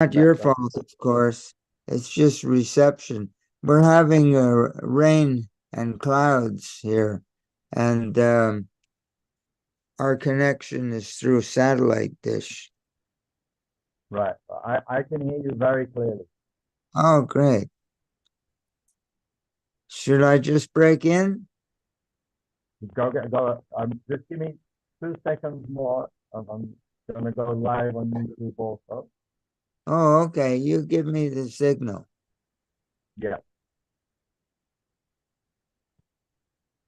Not your fault, of course. It's just reception. We're having rain and clouds here, and our connection is through satellite dish. Right. I can hear you very clearly. Oh, great. Should I just break in? Go. Just give me 2 seconds more. I'm gonna go live on YouTube also. Oh, okay. You give me the signal. Yeah.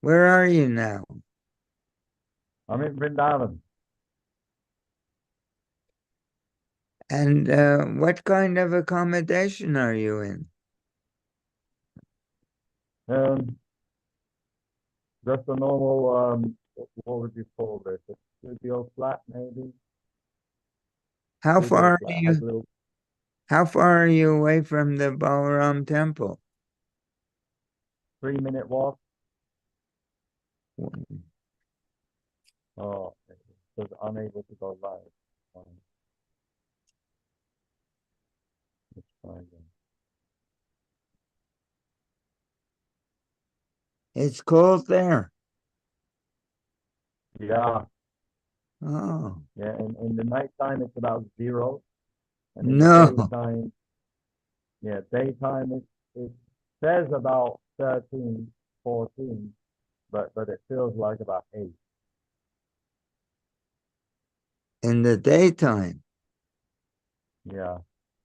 Where are you now? I'm in Vrindavan. And what kind of accommodation are you in? Um, just a normal what would you call this? A studio flat, maybe. How Studio far are flat has you? a little How far are you away from the Balaram temple? 3-minute walk. Oh, it was unable to go live. Let's try again. It's cold there. Yeah, Oh, yeah. In the nighttime it's about 0, and in the no. daytime, yeah, daytime it says about 13, 14, but it feels like about 8. In the daytime. Yeah,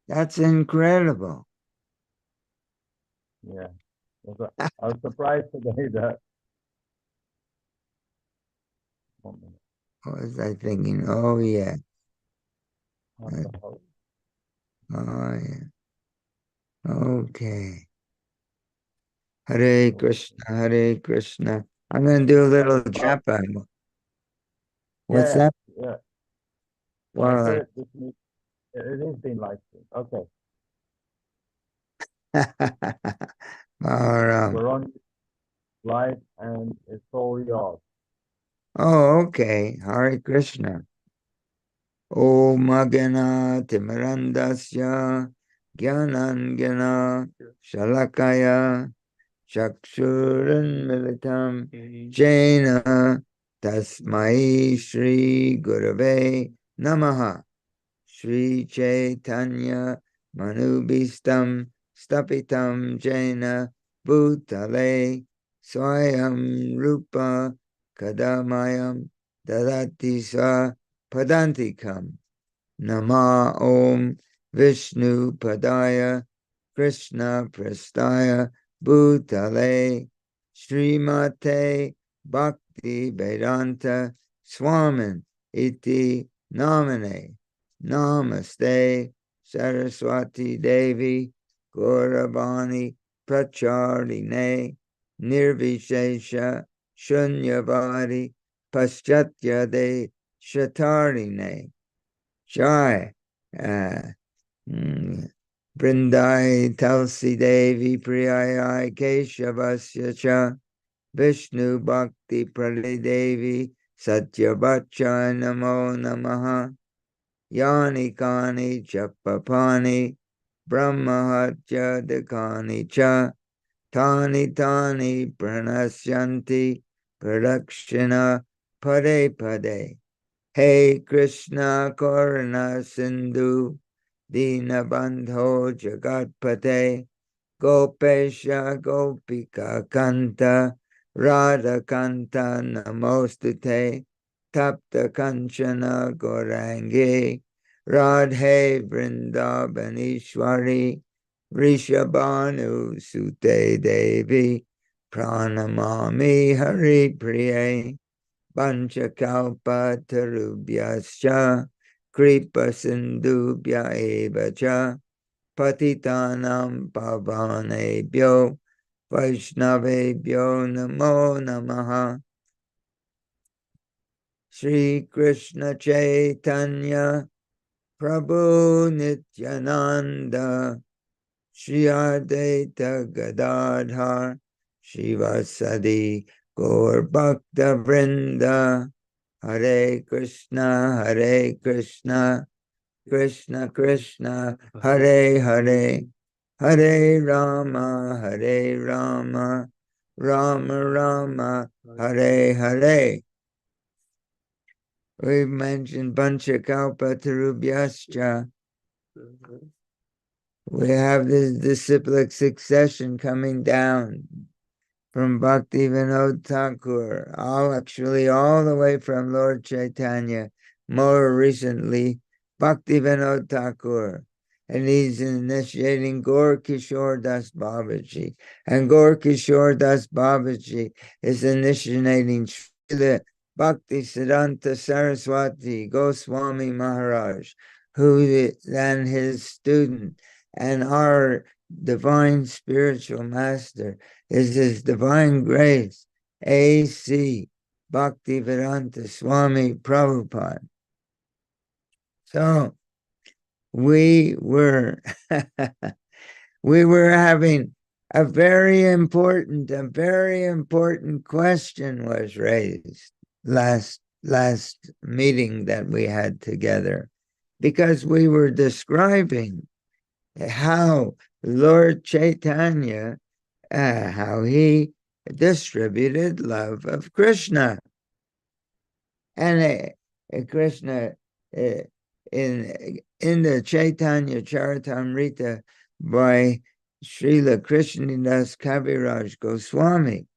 That's incredible. yeah. I was surprised today that. 1 minute. What was I thinking? Oh, yeah. What Uh, the hell? Oh, yeah. Okay. Hare Krishna, Hare Krishna. I'm going to do a little japa. What's Yeah, that? yeah, yeah. Well, Good. It is being live streamed. Okay, Balaram. we're on live, and it's all yours. Oh, okay. Hare Krishna. Om Agana Timirandasya Gyanangana Shalakaya Chakshurunmilitam Jena Tasmai Shri Gurave Namaha Shri Chaitanya Manubhistam Stapitam Jena Bhutale Swayam Rupa Kadamayam Dadati Swa Padantikam Nama Om Vishnu Padaya Krishna Prastaya Bhutale Srimate Bhakti Vedanta Swamin Iti Namane Namaste Saraswati Devi Gauravani Pracharine Nirvishesha Shunyavadi Paschatya Shatarine Jai Brindai Tulsi Devi Priyai Keshavasya Cha Vishnu Bhakti Prade Devi Satya Bhacha Namo Namaha Yani Kani Chapapani Brahmahatya Dakani Cha Tani Tani Pranasyanti Pradakshina Pade Pade Hey Krishna Karuna Sindhu Dinabandho Jagatpate Gopesha Gopika Kanta Radha Kanta Namostute Tapta Kanchana Gorangi Radhe Vrindavanishwari Rishabhanu Sute Devi Pranamami Hari Priye Panchakalpatarubhyascha Kripa Sindhubhya eva cha Patitanam Pavanebhyo Vaishnavebhyo Namo Namaha Shri Krishna Chaitanya Prabhu Nityananda Shri Advaita Gadadhar Shivasadi Gaur Bhakta Vrinda Hare Krishna Krishna Krishna, Hare Hare, Hare Rama, Hare Rama, Rama Rama, Hare Hare. We've mentioned Panchakalpa Tarubhyascha. We have this disciplic succession coming down from Bhakti Vinod Thakur, all the way from Lord Chaitanya, more recently, Bhakti Vinod Thakur. And he's initiating Gaur Kishore Das Babaji. And Gaur Kishore Das Babaji is initiating Srila Bhakti Siddhanta Saraswati Goswami Maharaj, who is then his student, and our divine spiritual master is His Divine Grace, A.C. Bhaktivedanta Swami Prabhupada. So we were having a very important question was raised last meeting that we had together, because we were describing how Lord Chaitanya, how he distributed love of Krishna. And Krishna, in the Chaitanya Charitamrita by Srila Krishnadas Kaviraj Goswami,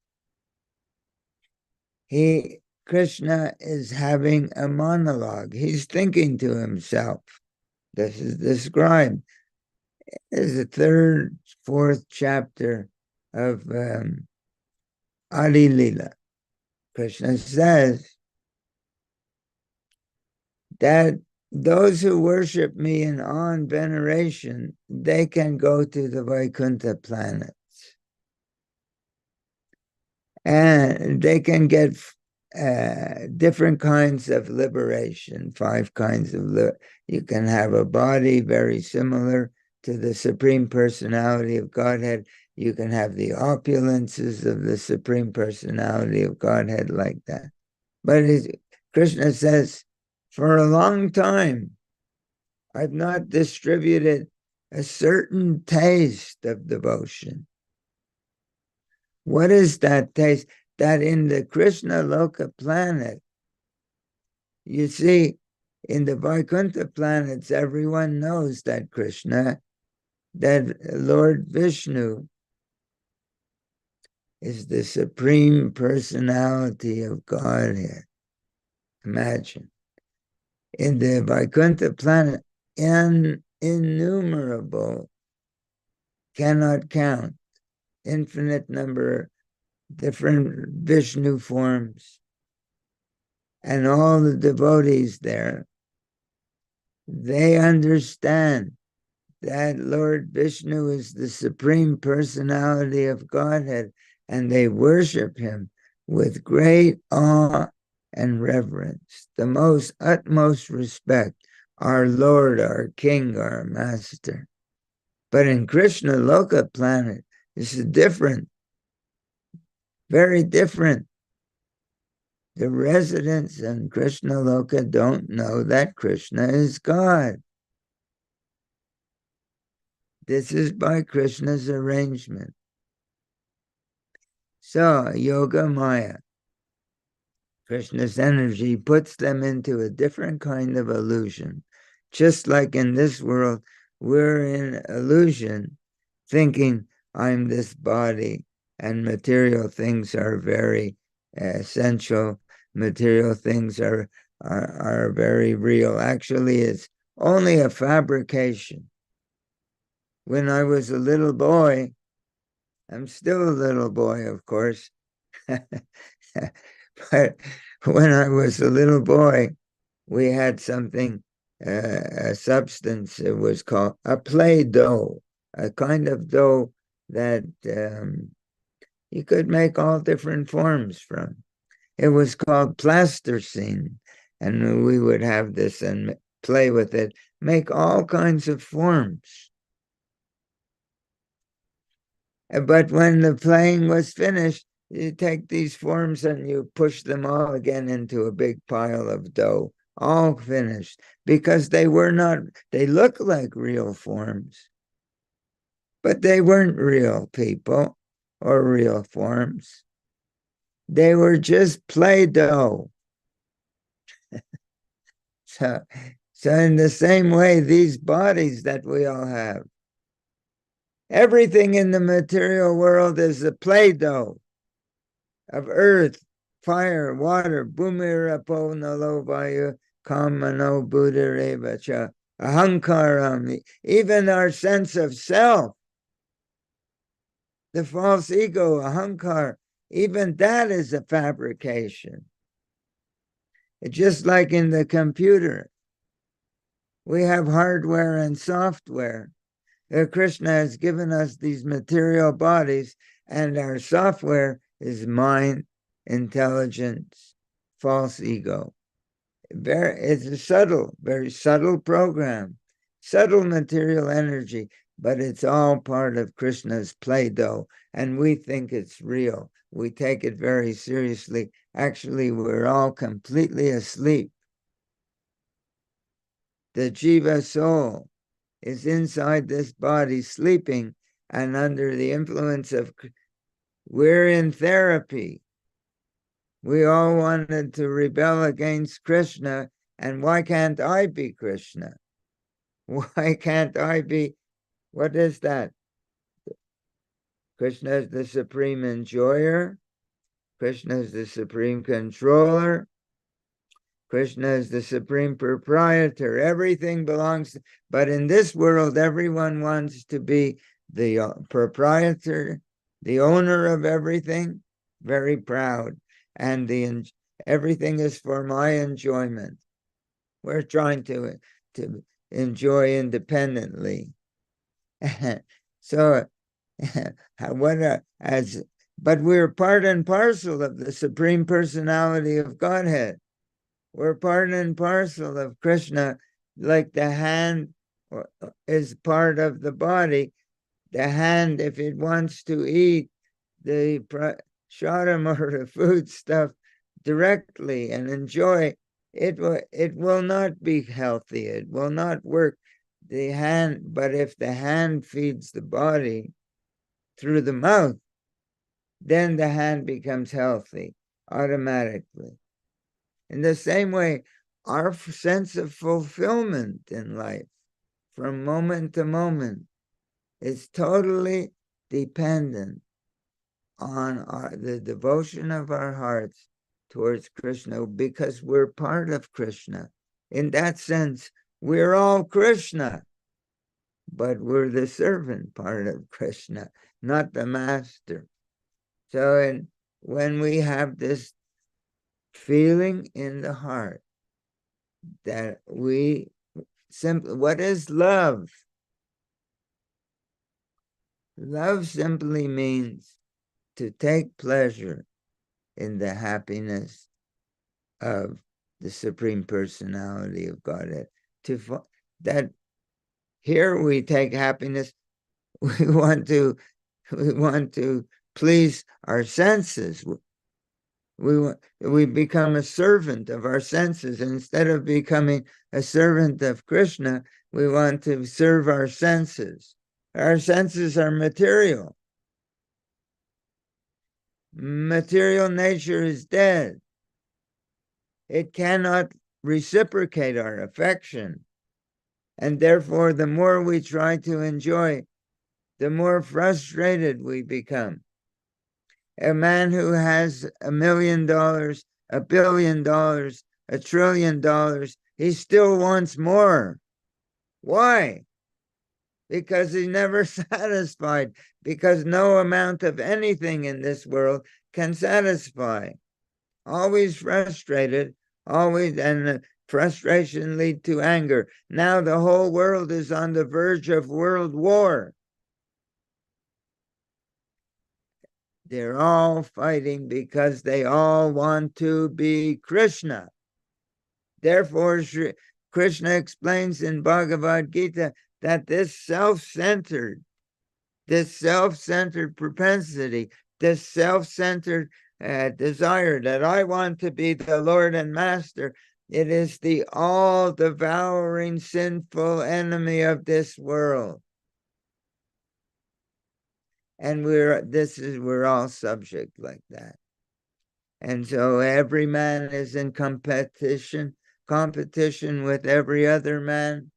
Krishna is having a monologue. He's thinking to himself. This is described. This is the third, fourth chapter of Adi Lila. Krishna says that those who worship me in awe and veneration, they can go to the Vaikuntha planets. And they can get different kinds of liberation, 5 kinds of you can have a body very similar to the Supreme Personality of Godhead. You can have the opulences of the Supreme Personality of Godhead like that. But Krishna says, for a long time, I've not distributed a certain taste of devotion. What is that taste? That in the Krishna Loka planet, you see, in the Vaikuntha planets, everyone knows that Krishna, that Lord Vishnu, is the Supreme Personality of Godhead. Imagine. In the Vaikuntha planet, innumerable, cannot count, infinite number, different Vishnu forms. And all the devotees there, they understand that Lord Vishnu is the Supreme Personality of Godhead, and they worship him with great awe and reverence, the most utmost respect, our Lord, our King, our Master. But in Krishna Loka planet, this is different, very different. The residents in Krishna Loka don't know that Krishna is God. This is by Krishna's arrangement. So, Yoga Maya, Krishna's energy, puts them into a different kind of illusion. Just like in this world, we're in illusion, thinking I'm this body, and material things are very essential. Material things are very real. Actually, it's only a fabrication. When I was a little boy, I'm still a little boy, of course, but when I was a little boy, we had something, a substance, it was called a play dough, a kind of dough that you could make all different forms from. It was called plasticine, and we would have this and play with it, make all kinds of forms. But when the playing was finished, you take these forms and you push them all again into a big pile of dough, all finished, because they were not, they look like real forms, but they weren't real people or real forms. They were just Play-Doh. So in the same way, these bodies that we all have, everything in the material world is a Play-Doh of earth, fire, water, bhumirapo nalo vayu kamano buddhareva cha ahankaram. Even our sense of self, the false ego, ahankar, even that is a fabrication. It's just like in the computer. We have hardware and software. Krishna has given us these material bodies, and our software is mind, intelligence, false ego. It's a very subtle program, subtle material energy, but it's all part of Krishna's Play-Doh, and we think it's real. We take it very seriously. Actually, we're all completely asleep. The Jiva soul is inside this body sleeping, and under the influence of, we're in therapy. We all wanted to rebel against Krishna, and why can't I be Krishna? Why can't I be, what is that? Krishna is the supreme enjoyer. Krishna is the supreme controller. Krishna is the supreme proprietor. Everything belongs, but in this world, everyone wants to be the proprietor, the owner of everything, very proud, and everything is for my enjoyment. We're trying to enjoy independently. So, but we're part and parcel of the Supreme Personality of Godhead. We're part and parcel of Krishna, like the hand is part of the body. The hand, if it wants to eat the prasadam or the food stuff directly and enjoy, it will not be healthy. It will not work. The hand, but if the hand feeds the body through the mouth, then the hand becomes healthy automatically. In the same way, our sense of fulfillment in life from moment to moment is totally dependent on the devotion of our hearts towards Krishna, because we're part of Krishna. In that sense, we're all Krishna, but we're the servant part of Krishna, not the master. So when we have this feeling in the heart that we simply, what is love? Love simply means to take pleasure in the happiness of the Supreme Personality of Godhead. That here we take happiness. We want to please our senses. We become a servant of our senses. Instead of becoming a servant of Krishna, we want to serve our senses. Our senses are material. Material nature is dead. It cannot reciprocate our affection. And therefore, the more we try to enjoy, the more frustrated we become. A man who has $1 million, $1 billion, $1 trillion, he still wants more. Why? Because he's never satisfied, because no amount of anything in this world can satisfy. Always frustrated, always, and frustration leads to anger. Now the whole world is on the verge of world war. They're all fighting because they all want to be Krishna. Therefore, Krishna explains in Bhagavad Gita that this self-centered propensity, this self-centered desire that I want to be the Lord and Master, It is the all-devouring sinful enemy of this world. And we're all subject like that. And so every man is in competition with every other man.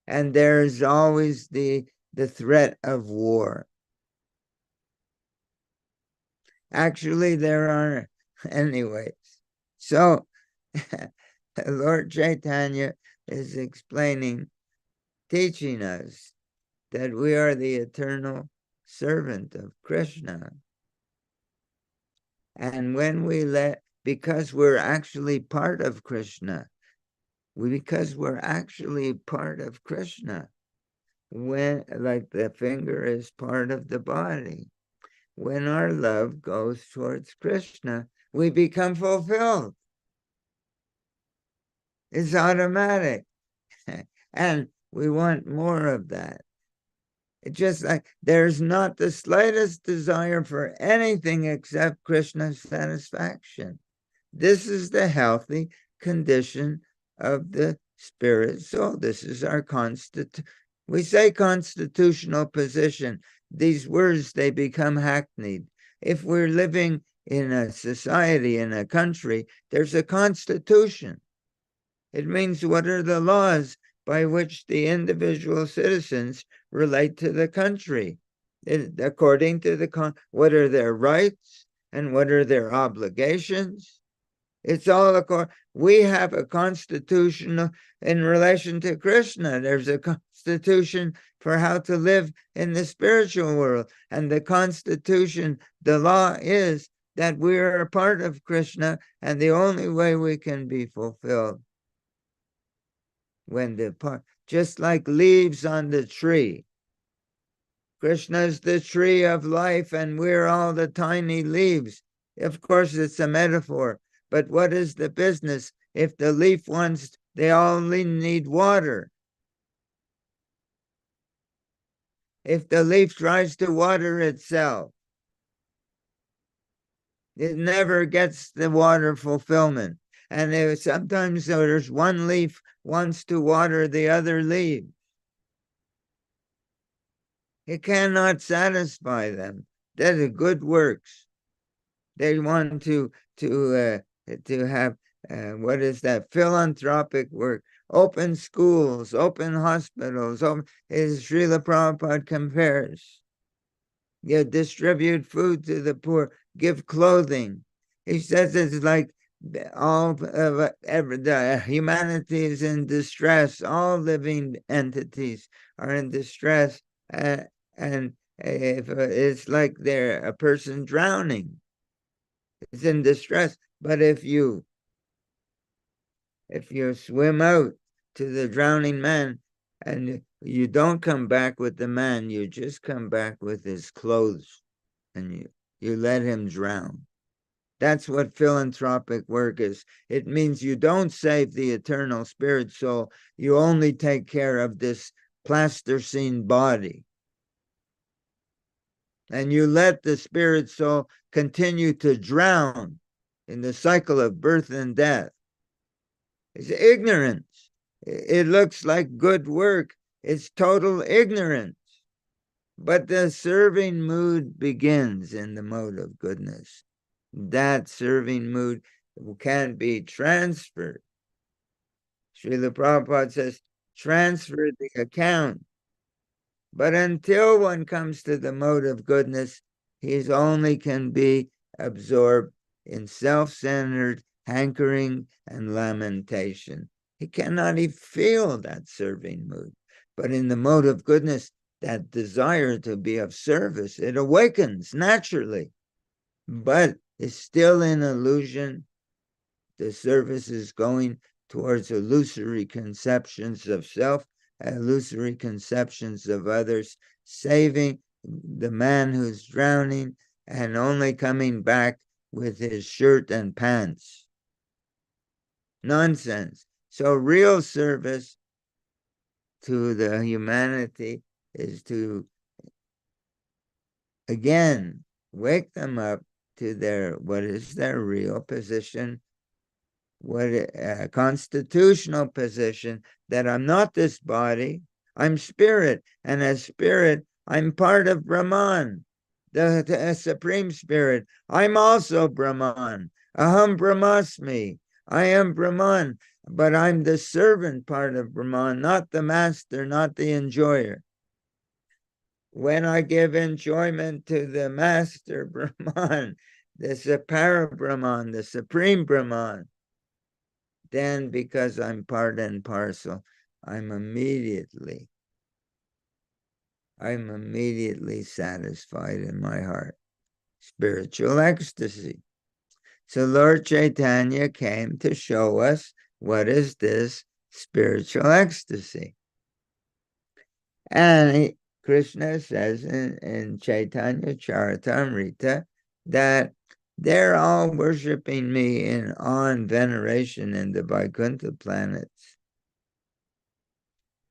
And there's always the threat of war. Actually, there aren't. Anyways, so Lord Chaitanya is explaining, teaching us that we are the eternal servant of Krishna. And when we because we're actually part of Krishna, because we're actually part of Krishna, when, like the finger is part of the body, when our love goes towards Krishna, we become fulfilled. It's automatic. And we want more of that. It's just like there's not the slightest desire for anything except Krishna's satisfaction. This is the healthy condition of the spirit soul. This is our we say constitutional position. These words, they become hackneyed. If we're living in a society, in a country, there's a constitution. It means what are the laws by which the individual citizens relate to the country. According to what are their rights and what are their obligations. It's all we have a constitution in relation to Krishna. There's a constitution for how to live in the spiritual world. And the constitution, the law is that we are a part of Krishna, and the only way we can be fulfilled just like leaves on the tree. Krishna's the tree of life, and we're all the tiny leaves. Of course, it's a metaphor, but what is the business if the leaf they only need water? If the leaf tries to water itself, it never gets the water fulfillment. And sometimes there's one leaf wants to water the other leaf. It cannot satisfy them. That is good works. They want to have what is that, philanthropic work, open schools, open hospitals. As Srila Prabhupada compares, distribute food to the poor, give clothing. He says it's like all of the humanity is in distress. All living entities are in distress, and if it's like a person drowning. It's in distress. But if you swim out to the drowning man and you don't come back with the man, you just come back with his clothes, and you let him drown. That's what philanthropic work is. It means you don't save the eternal spirit soul. You only take care of this plasticine body. And you let the spirit soul continue to drown in the cycle of birth and death. It's ignorance. It looks like good work. It's total ignorance. But the serving mood begins in the mode of goodness. That serving mood can be transferred. Srila Prabhupada says, transfer the account. But until one comes to the mode of goodness, he only can be absorbed in self-centered hankering and lamentation. He cannot even feel that serving mood. But in the mode of goodness, that desire to be of service, it awakens naturally. But it's still in illusion. The service is going towards illusory conceptions of self, illusory conceptions of others, saving the man who's drowning and only coming back with his shirt and pants. Nonsense. So real service to the humanity is to, again, wake them up to what is their real position a constitutional position that I'm not this body, I'm spirit, and as spirit, I'm part of Brahman, the Supreme Spirit. I'm also Brahman. Aham Brahmasmi. I am Brahman, but I'm the servant part of Brahman, not the master, not the enjoyer. When I give enjoyment to the master Brahman, the para Brahman, the Supreme Brahman, then because I'm part and parcel, I'm immediately satisfied in my heart. Spiritual ecstasy. So Lord Chaitanya came to show us what is this spiritual ecstasy. And Krishna says in Chaitanya Charitamrita that they're all worshiping me in awe and veneration in the Vaikuntha planets.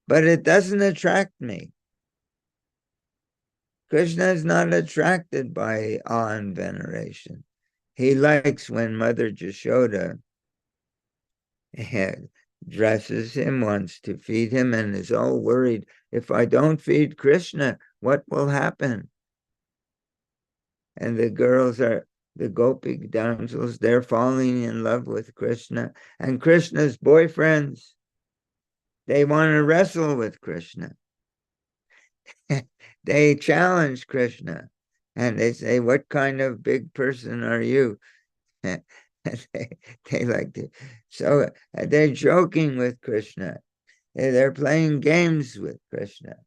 But it doesn't attract me. Krishna is not attracted by awe and veneration. He likes when Mother Jashoda dresses him, wants to feed him, and is all worried, if I don't feed Krishna, what will happen? And the Gopi damsels, they're falling in love with Krishna. And Krishna's boyfriends, they want to wrestle with Krishna. They challenge Krishna. And they say, what kind of big person are you? they like to. So they're joking with Krishna. They're playing games with Krishna.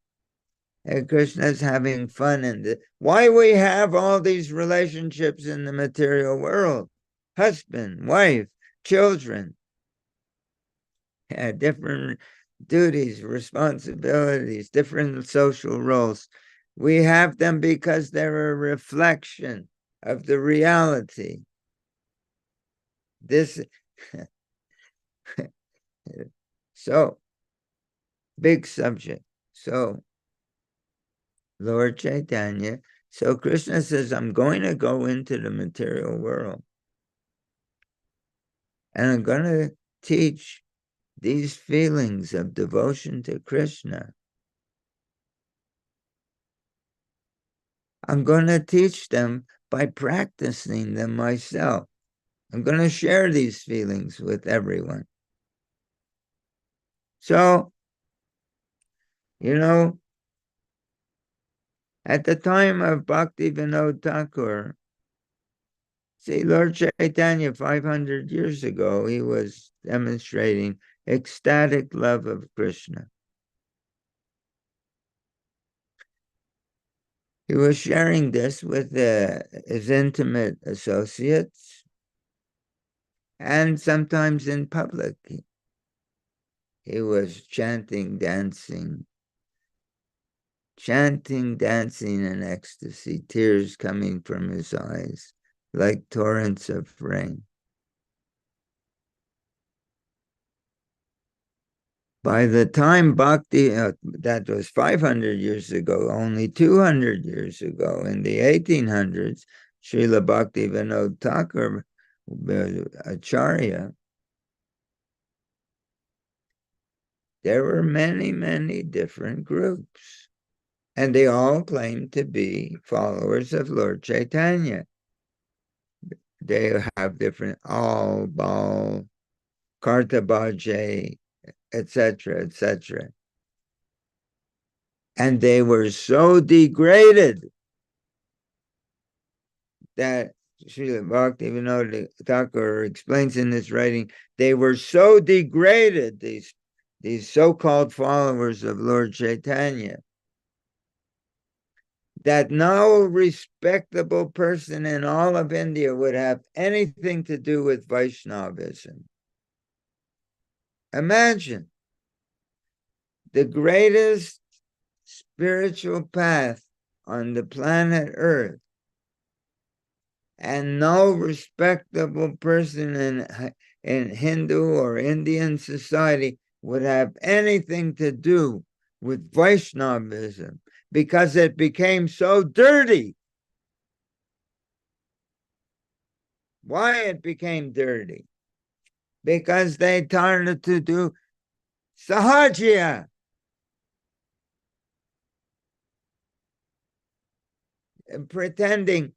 And Krishna's having fun in this. Why we have all these relationships in the material world? Husband, wife, children, different duties, responsibilities, different social roles. We have them because they're a reflection of the reality. This, so, big subject. So, Lord Chaitanya, so Krishna says, I'm going to go into the material world. And I'm going to teach these feelings of devotion to Krishna. I'm going to teach them by practicing them myself. I'm going to share these feelings with everyone. So, at the time of Bhakti Vinod Thakur, see, Lord Chaitanya, 500 years ago, he was demonstrating ecstatic love of Krishna. He was sharing this with his intimate associates and sometimes in public. He was chanting, dancing in ecstasy, tears coming from his eyes like torrents of rain. By the time Bhakti, that was 500 years ago, only 200 years ago, in the 1800s, Srila Bhakti Vinod Thakur, Acharya, there were many, many different groups. And they all claimed to be followers of Lord Chaitanya. They have different Bal, Kartabhaje, etc., etc. And they were so degraded that Srila Bhakti Vinod Thakur explains in this writing, they were so degraded, these so-called followers of Lord Chaitanya, that no respectable person in all of India would have anything to do with Vaishnavism. Imagine the greatest spiritual path on the planet Earth, and no respectable person in Hindu or Indian society would have anything to do with Vaishnavism because it became so dirty. Why it became dirty? because they started to do sahajya, pretending.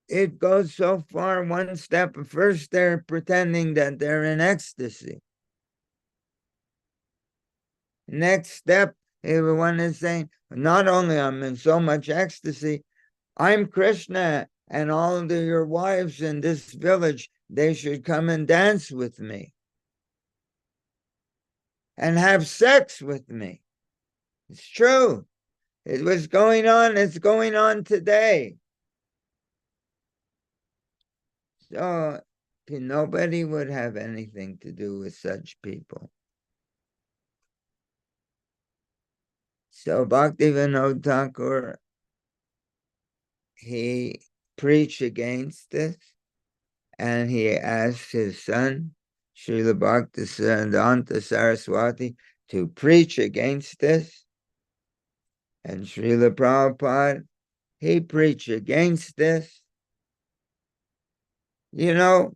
It goes so far, one step. First, they're pretending that they're in ecstasy. Next step, one is saying, not only I'm in so much ecstasy, I'm Krishna, and all of your wives in this village, they should come and dance with me and have sex with me. It's true. It was going on. It's going on today. So nobody would have anything to do with such people. So Bhaktivinoda Thakur, he preached against this, and he asked his son, Srila Bhaktisiddhanta Saraswati, to preach against this. And Srila Prabhupada, he preached against this. And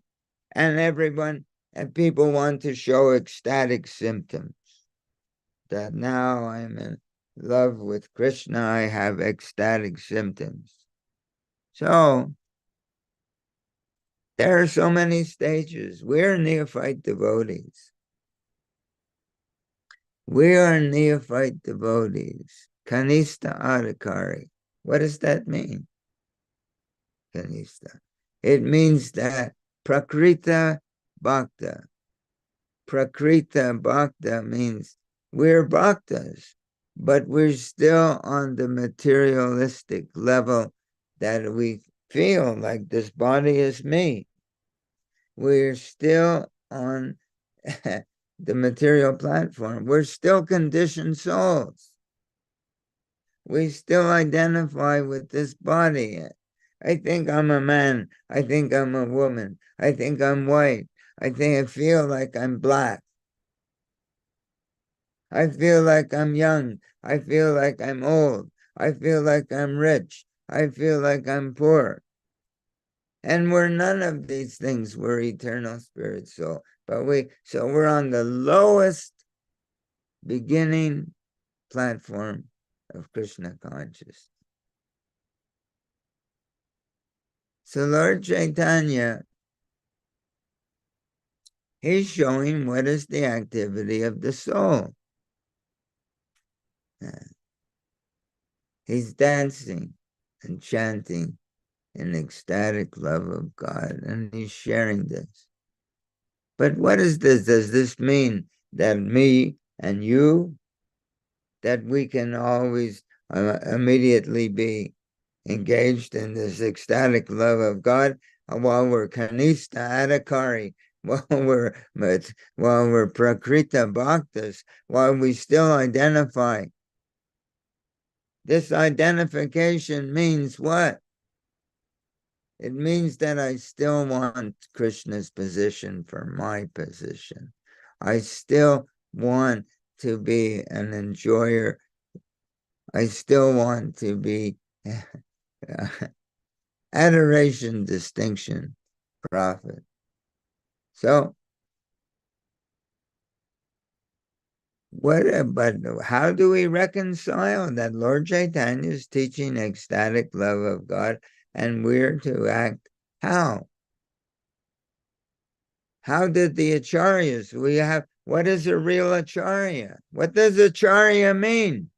everyone, and people want to show ecstatic symptoms. That now I'm in love with Krishna, I have ecstatic symptoms. So, there are so many stages. We're neophyte devotees. We are neophyte devotees. Kanista Adhikari. What does that mean? Kanista. It means that Prakrita Bhakta. Prakrita Bhakta means we're bhaktas, but we're still on the materialistic level that we feel like this body is me. We're still on the material platform. We're still conditioned souls. We still identify with this body. I think I'm a man. I think I'm a woman. I think I'm white. I feel like I'm black. I feel like I'm young. I feel like I'm old. I feel like I'm rich. I feel like I'm poor. And we're none of these things. We're eternal spirit soul. So we're on the lowest beginning platform of Krishna consciousness. So Lord Chaitanya, he's showing what is the activity of the soul. He's dancing and chanting in ecstatic love of God, and he's sharing this. But what is this? Does this mean that me and you, that we can always immediately be engaged in this ecstatic love of God while we're kanista adhikari, while we're prakrita bhaktas, while we still identify? This identification means what? It means that I still want Krishna's position for my position. I still want to be an enjoyer. I still want to be adoration, distinction, profit. So, but how do we reconcile that Lord Chaitanya is teaching ecstatic love of God and we're to act how? How did the acharyas, what is a real acharya? What does acharya mean?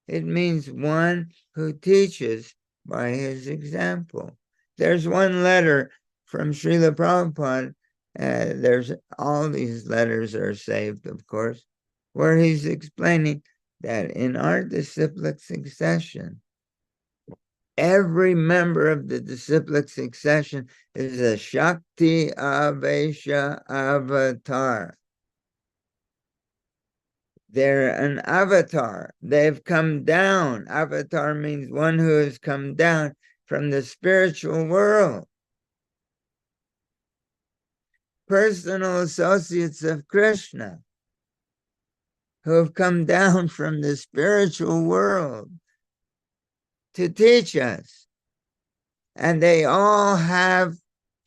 It means one who teaches by his example. There's one letter from Srila Prabhupada, there's all these letters are saved, of course, where he's explaining that in our disciplic succession, every member of the disciplic succession is a Shakti Avesha avatar. They're an avatar. They've come down. Avatar means one who has come down from the spiritual world. Personal associates of Krishna who have come down from the spiritual world to teach us. And they all have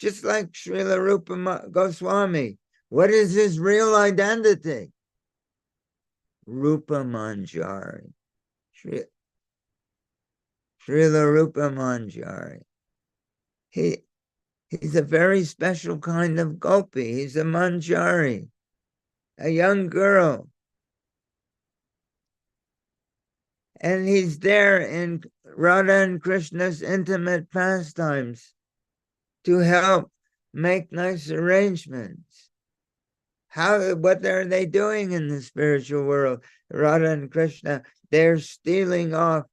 just like Srila Rupa Goswami. What is his real identity? Rupa Manjari. Srila Rupa Manjari. He's a very special kind of gopi. He's a manjari, a young girl. And he's there in Radha and Krishna's intimate pastimes to help make nice arrangements. What are they doing in the spiritual world? Radha and Krishna, they're stealing off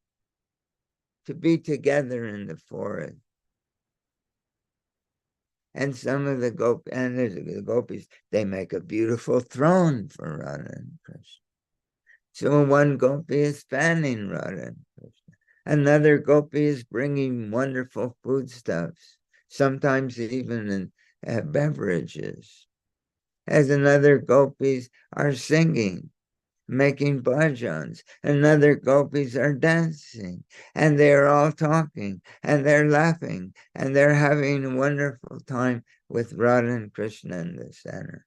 to be together in the forest. And some of the gopis, they make a beautiful throne for Radha and Krishna. So one gopi is fanning Radha and Krishna. Another gopi is bringing wonderful foodstuffs, sometimes even in beverages. As another gopis are singing, making bhajans. Another gopis are dancing, and they're all talking, and they're laughing, and they're having a wonderful time with Radha and Krishna in the center.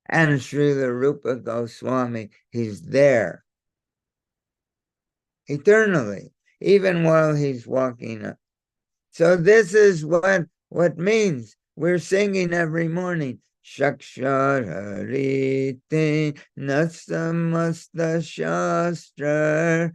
And Srila Rupa Goswami, he's there eternally, even while he's walking up. So this is what means. We're singing every morning. Shakshar Harite Nasamasta Shastra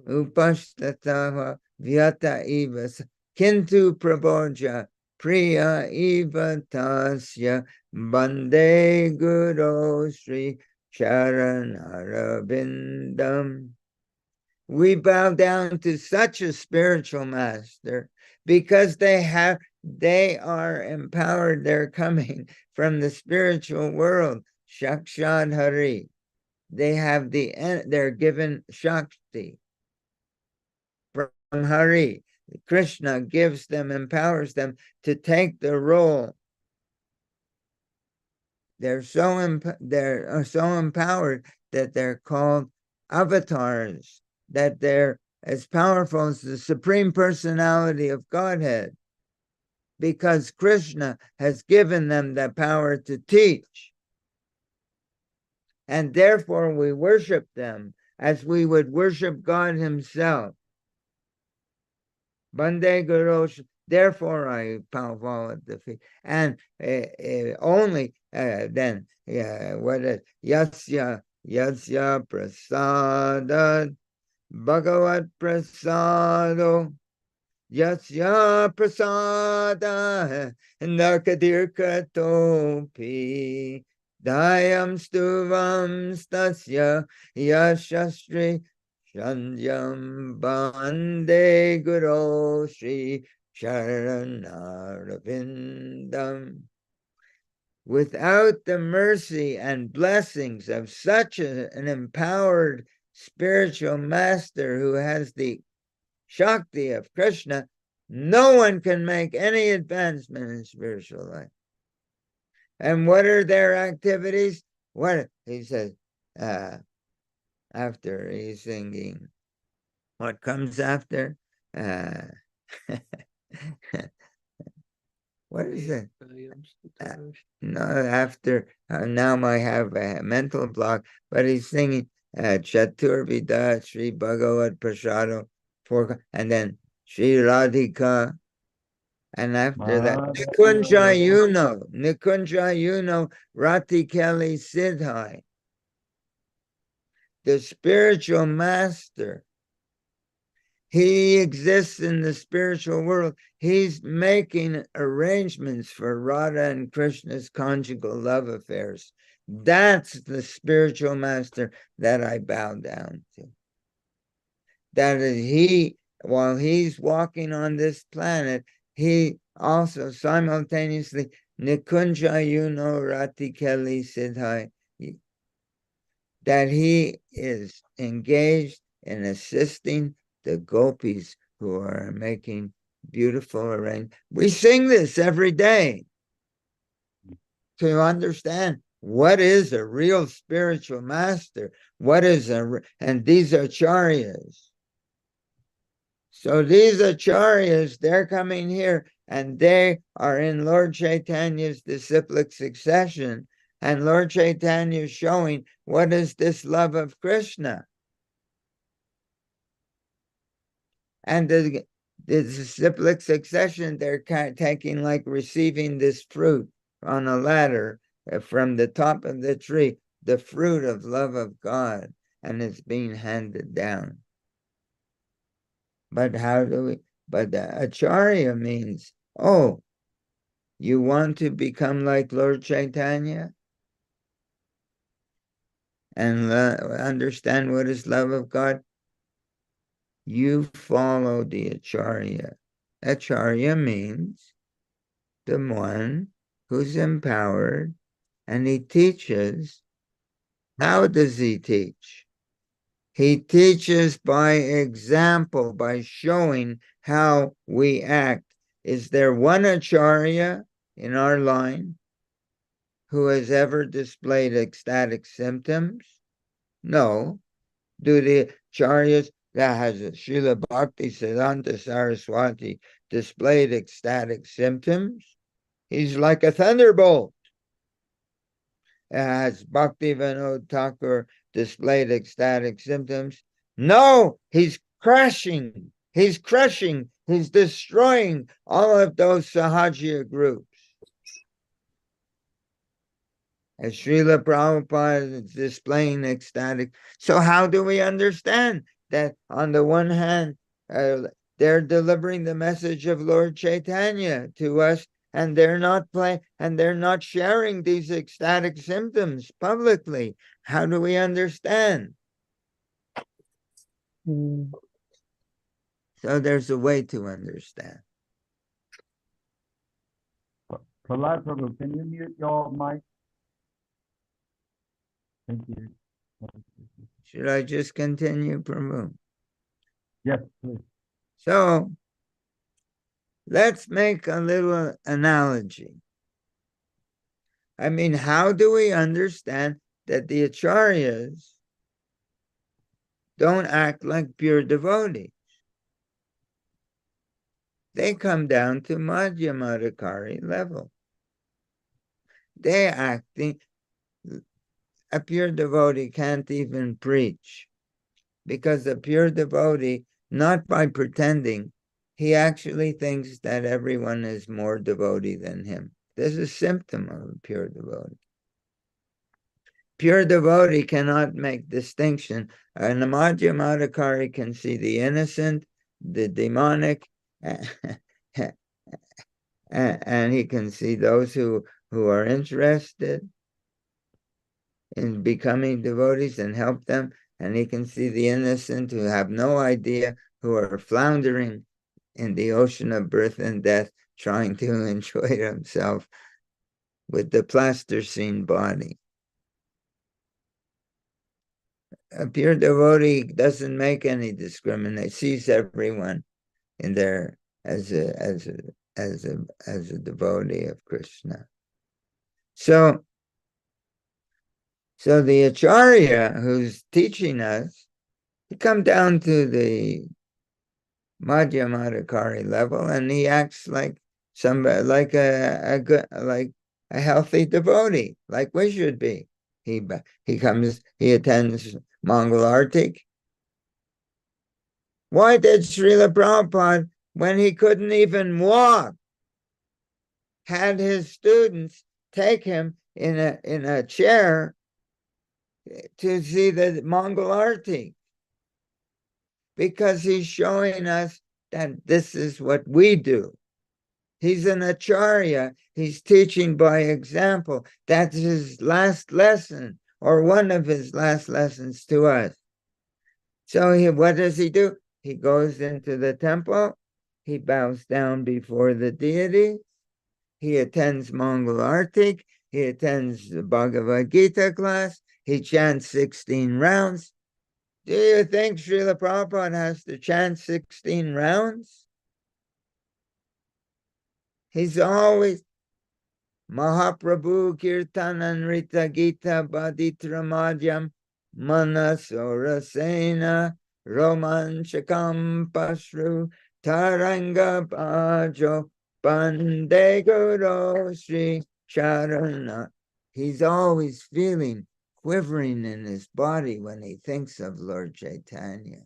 Upashtataha Vyata Ivas Kintu Prabodja Priya Iva Tasya Bande Guru Sri Charanarabindam. We bow down to such a spiritual master because they are empowered. They're coming from the spiritual world. Shakshad Hari. They're given Shakti from Hari. Krishna gives them, empowers them to take the role. They're so empowered that they're called avatars, that they're as powerful as the Supreme Personality of Godhead, because Krishna has given them the power to teach. And therefore we worship them as we would worship God himself. Bande Guru, therefore I fall at the feet. And only then, what is Yasya Prasada Bhagavat Prasado Yasya Prasada Nakadirka Topi Dayam Stuvam Stasya Yashastri Shandyam Bande Guru Sri Charanarvindam. Without the mercy and blessings of such an empowered spiritual master who has the Shakti of Krishna, no one can make any advancement in spiritual life. And what are their activities? What he says after he's singing, what comes after? What is it? No, after now I have a mental block, but he's singing Chaturvida Sri Bhagavad Prasado, and then Sri Radhika, and after that Nikunja Yuno Rati Kelly Siddhai, the spiritual master. He exists in the spiritual world. He's making arrangements for Radha and Krishna's conjugal love affairs. That's the spiritual master that I bow down to. That is while he's walking on this planet, he also simultaneously Nikunja Yuno Rati Kelly Siddhai, that he is engaged in assisting the gopis who are making beautiful arrangements. We sing this every day to understand what is a real spiritual master, and these are charyas. So these acharyas, they're coming here and they are in Lord Chaitanya's disciplic succession. And Lord Chaitanya is showing what is this love of Krishna. And the disciplic succession, they're taking like receiving this fruit on a ladder from the top of the tree, the fruit of love of God, and it's being handed down. But how do we, but the acharya means, oh, you want to become like Lord Chaitanya and understand what is love of God? You follow the acharya. Acharya means the one who's empowered, and he teaches. How does he teach? He teaches by example, by showing how we act. Is there one acharya in our line who has ever displayed ecstatic symptoms? No. Do the acharyas that has a Srila Bhakti Siddhanta Saraswati displayed ecstatic symptoms? He's like a thunderbolt. Has Bhakti Vinod Thakur displayed ecstatic symptoms? No, he's crashing, he's crushing, he's destroying all of those Sahajya groups. As Srila Prabhupada is displaying ecstatic. So how do we understand that on the one hand, they're delivering the message of Lord Chaitanya to us, and they're not sharing these ecstatic symptoms publicly? How do we understand? So there's a way to understand. Prahlad Prabhu, can you mute your mic? Thank you. Should I just continue, Prabhu? Yes, please. So let's make a little analogy. I mean, how do we understand that the acharyas don't act like pure devotees? They come down to Madhyamadikari level. They acting, a pure devotee can't even preach, because a pure devotee, not by pretending, he actually thinks that everyone is more devotee than him. There's a symptom of a pure devotee. Pure devotee cannot make distinction. And the Madhyamadikari can see the innocent, the demonic, and he can see those who are interested in becoming devotees and help them. And he can see the innocent who have no idea, who are floundering in the ocean of birth and death, trying to enjoy himself with the plasticine body. A pure devotee doesn't make any discrimination, sees everyone in there as a devotee of Krishna. So the acharya who's teaching us, he come down to the Madhyamadikari level, and he acts like somebody, like a good, like a healthy devotee, like we should be. He attends Mongol Artik. Why did Srila Prabhupada, when he couldn't even walk, had his students take him in a chair to see the Mongol Artik? Because he's showing us that this is what we do. He's an acharya. He's teaching by example. That's his last lesson, or one of his last lessons to us. So what does he do? He goes into the temple. He bows down before the deity. He attends Mongol Artik. He attends the Bhagavad Gita class. He chants 16 rounds. Do you think Srila Prabhupada has to chant 16 rounds? He's always Mahaprabhu Kirtananrita Gita Baditra Madhyam Manasora Sena romanchakam pasru taranga pajo bande guru Sri Sharana. He's always feeling quivering in his body when he thinks of Lord Chaitanya.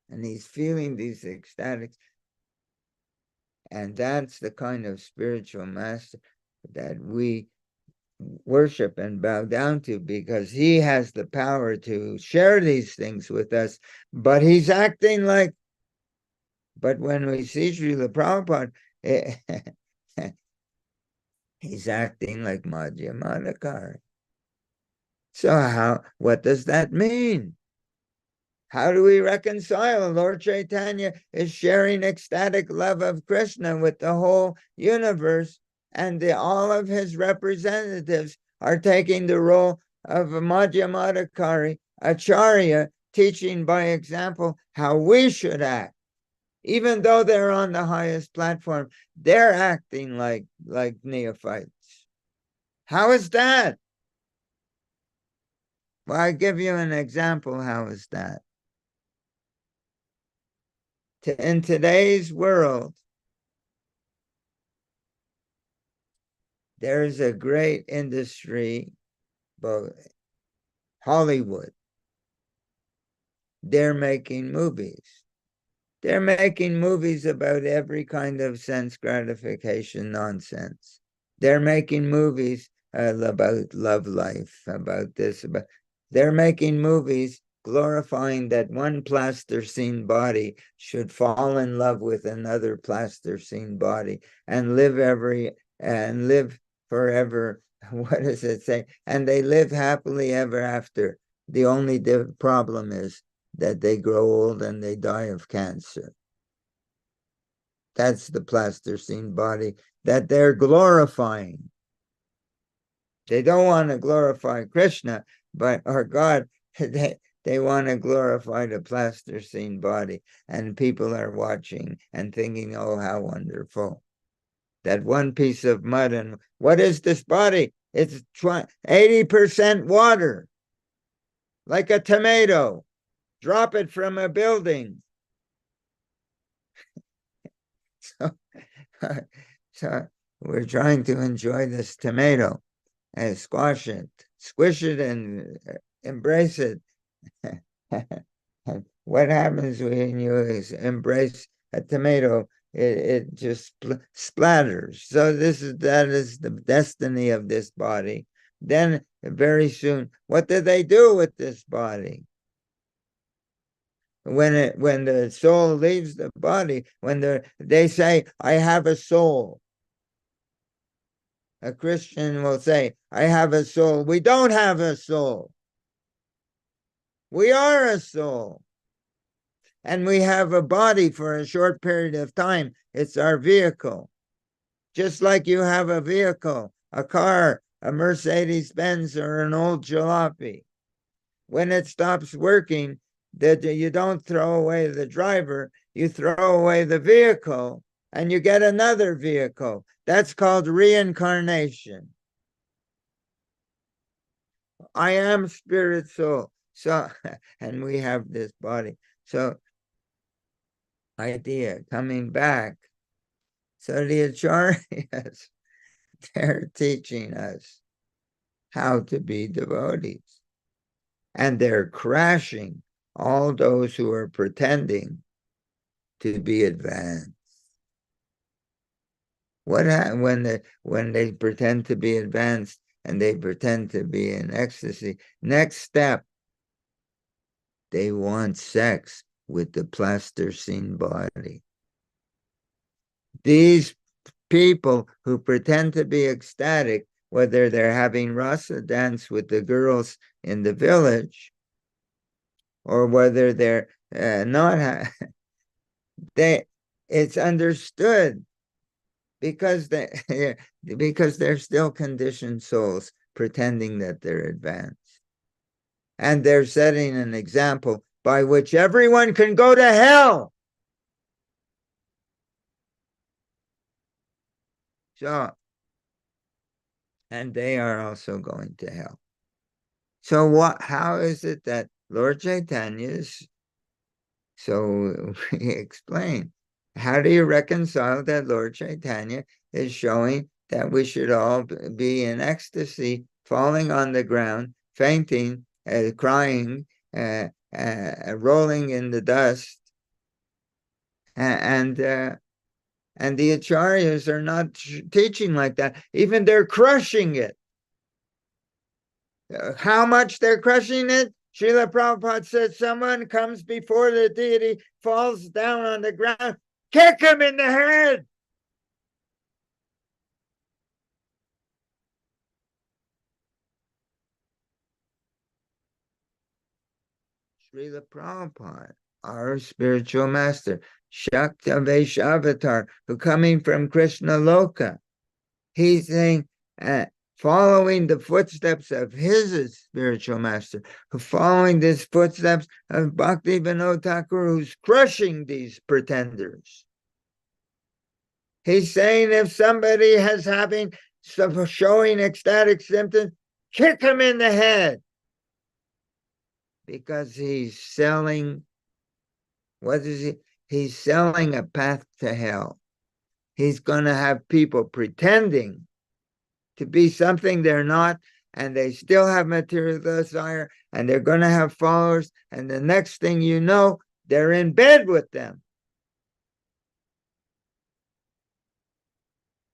And he's feeling these ecstatics. And that's the kind of spiritual master that we worship and bow down to, because he has the power to share these things with us. But he's acting like, but when we see Srila Prabhupada, he's acting like Madhyamadakari. So what does that mean? How do we reconcile? Lord Chaitanya is sharing ecstatic love of Krishna with the whole universe, and all of his representatives are taking the role of a Madhyamadakari, Acharya, teaching by example how we should act. Even though they're on the highest platform, they're acting like neophytes. How is that? Well, I give you an example. How is that? In today's world, there's a great industry, both Hollywood. They're making movies. They're making movies about every kind of sense gratification nonsense. They're making movies about love life, about this, about. They're making movies glorifying that one plasticine body should fall in love with another plasticine body and live forever. What does it say? And they live happily ever after. The only problem is that they grow old and they die of cancer. That's the plasticine body that they're glorifying. They don't want to glorify Krishna, or God. They want to glorify the plasticine body. And people are watching and thinking, oh, how wonderful. That one piece of mud. And what is this body? It's 80% water, like a tomato. Drop it from a building. So we're trying to enjoy this tomato and squash it, squish it, and embrace it. What happens when you embrace a tomato? It just splatters. So that is the destiny of this body. Then very soon, what do they do with this body? When the soul leaves the body, when they say, I have a soul. A Christian will say, I have a soul. We don't have a soul. We are a soul. And we have a body for a short period of time. It's our vehicle. Just like you have a vehicle, a car, a Mercedes-Benz or an old jalopy. When it stops working, that you don't throw away the driver, you throw away the vehicle and you get another vehicle. That's called reincarnation. I am spirit soul. So, and we have this body. So, idea coming back. So the acharyas, they're teaching us how to be devotees. And they're crashing all those who are pretending to be advanced. What happens when they pretend to be advanced and they pretend to be in ecstasy? Next step, they want sex with the plasticine body. These people who pretend to be ecstatic, whether they're having rasa dance with the girls in the village, or whether they're not, it's understood because because they're still conditioned souls pretending that they're advanced. And they're setting an example by which everyone can go to hell. So, and they are also going to hell. So how is it that Lord Chaitanya is So we explain, how do you reconcile that Lord Chaitanya is showing that we should all be in ecstasy, falling on the ground, fainting, crying, rolling in the dust, and the acharyas are not teaching like that. Even they're crushing it. How much they're crushing it? Srila Prabhupada said, someone comes before the deity, falls down on the ground, kick him in the head. Srila Prabhupada, our spiritual master, Shakta Vaishavatar, who coming from Krishna Loka, he's saying, following the footsteps of his spiritual master, following the footsteps of Bhakti Vinod Thakur, who's crushing these pretenders. He's saying if somebody has showing ecstatic symptoms, kick him in the head, because he's selling, what is he? He's selling a path to hell. He's going to have people pretending to be something they're not, and they still have material desire, and they're going to have followers, and the next thing you know, they're in bed with them,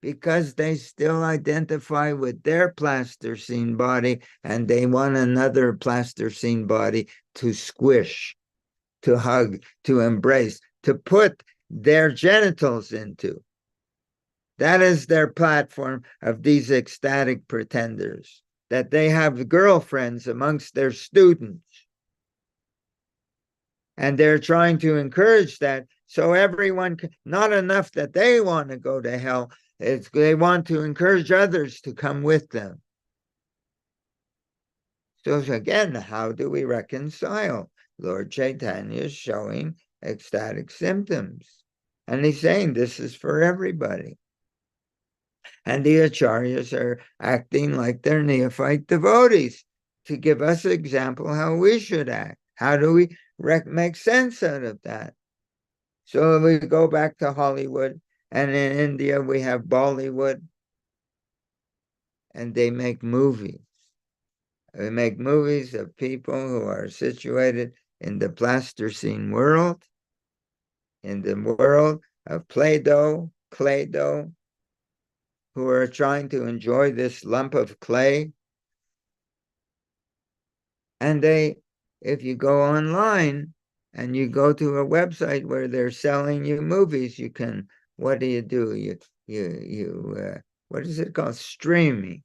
because they still identify with their plasticine body, and they want another plasticine body to squish, to hug, to embrace, to put their genitals into. That is their platform of these ecstatic pretenders, that they have girlfriends amongst their students. And they're trying to encourage that, so everyone, not enough that they want to go to hell, they want to encourage others to come with them. So again, how do we reconcile? Lord Chaitanya is showing ecstatic symptoms, and he's saying this is for everybody. And the acharyas are acting like they're neophyte devotees to give us an example how we should act. How do we make sense out of that? So we go back to Hollywood, and in India we have Bollywood, and they make movies. They make movies of people who are situated in the plasticine world, in the world of Play-Doh, clay-doh, who are trying to enjoy this lump of clay. And if you go online and you go to a website where they're selling you movies, you can, what do? What is it called? Streaming.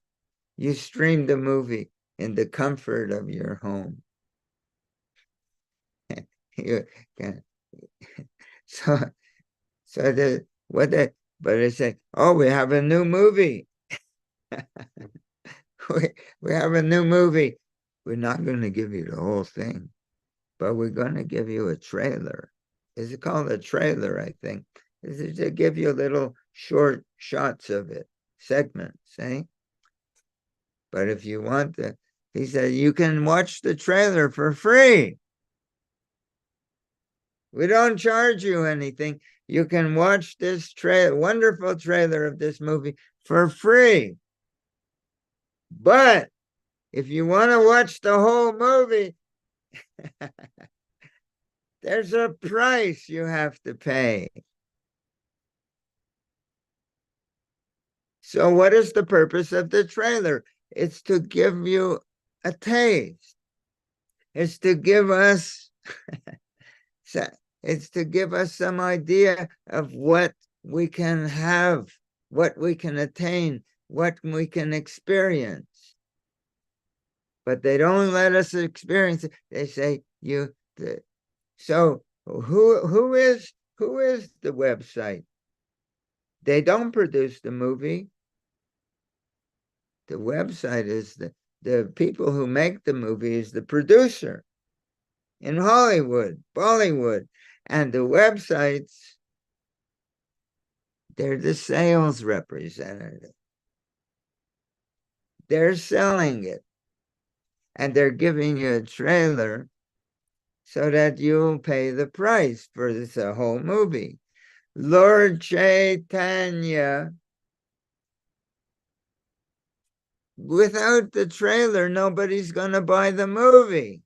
You stream the movie in the comfort of your home. You can, so but they say, oh, we have a new movie. we have a new movie. We're not going to give you the whole thing, but we're going to give you a trailer. Is it called a trailer, I think? Is it to give you little short shots of it, segments, eh? But if you want he said, you can watch the trailer for free. We don't charge you anything. You can watch this wonderful trailer of this movie for free. But if you want to watch the whole movie, there's a price you have to pay. So what is the purpose of the trailer? It's to give you a taste. It's to give us it's to give us some idea of what we can have, what we can attain, what we can experience. But they don't let us experience it. They say so who is the website? They don't produce the movie. The website is the people who make the movie is the producer in Hollywood, Bollywood, and the websites, they're the sales representative. They're selling it, and they're giving you a trailer so that you'll pay the price for this whole movie. Lord Chaitanya, without the trailer, nobody's going to buy the movie.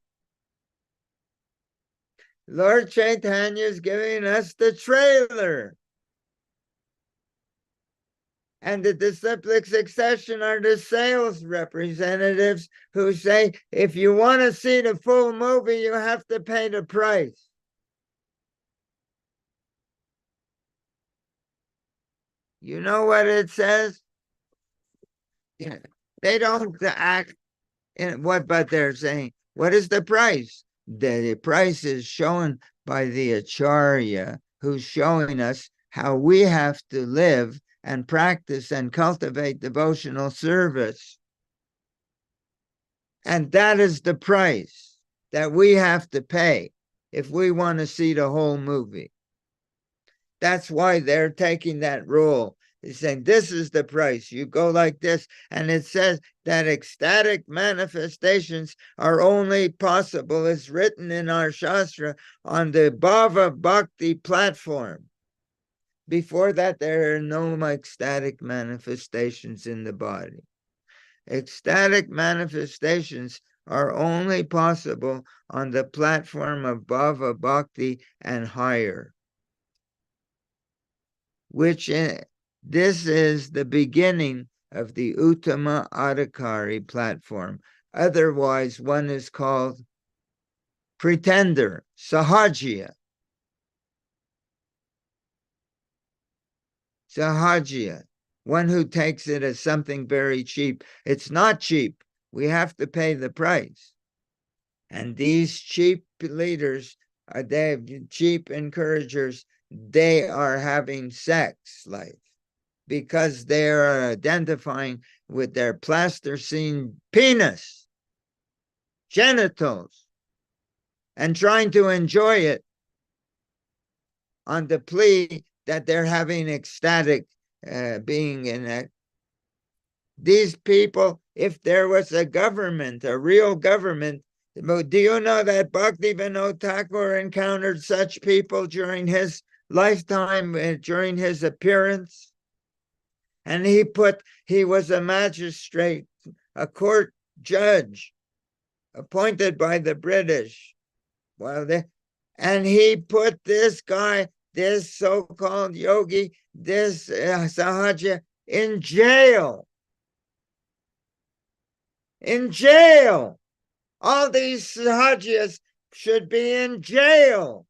Lord Chaitanya is giving us the trailer. And the disciplic succession are the sales representatives who say, if you want to see the full movie, you have to pay the price. You know what it says? They don't act in what, but they're saying, what is the price? The price is shown by the Acharya, who's showing us how we have to live and practice and cultivate devotional service. And that is the price that we have to pay if we want to see the whole movie. That's why they're taking that rule. He's saying, this is the price. You go like this. And it says that ecstatic manifestations are only possible, it's written in our Shastra, on the Bhava Bhakti platform. Before that, there are no ecstatic manifestations in the body. Ecstatic manifestations are only possible on the platform of Bhava Bhakti and higher, which this is the beginning of the Uttama Adhikari platform. Otherwise, one is called pretender, sahajya. Sahajya, one who takes it as something very cheap. It's not cheap. We have to pay the price. And these cheap leaders, they cheap encouragers, they are having sex life because they are identifying with their plasticine penis, genitals, and trying to enjoy it on the plea that they're having ecstatic being in it. These people, if there was a government, a real government, do you know that Bhaktivinoda Thakur encountered such people during his lifetime, during his appearance? And he was a magistrate, a court judge, appointed by the British. And he put this guy, this so-called yogi, this Sahaja, in jail. In jail. All these Sahajas should be in jail,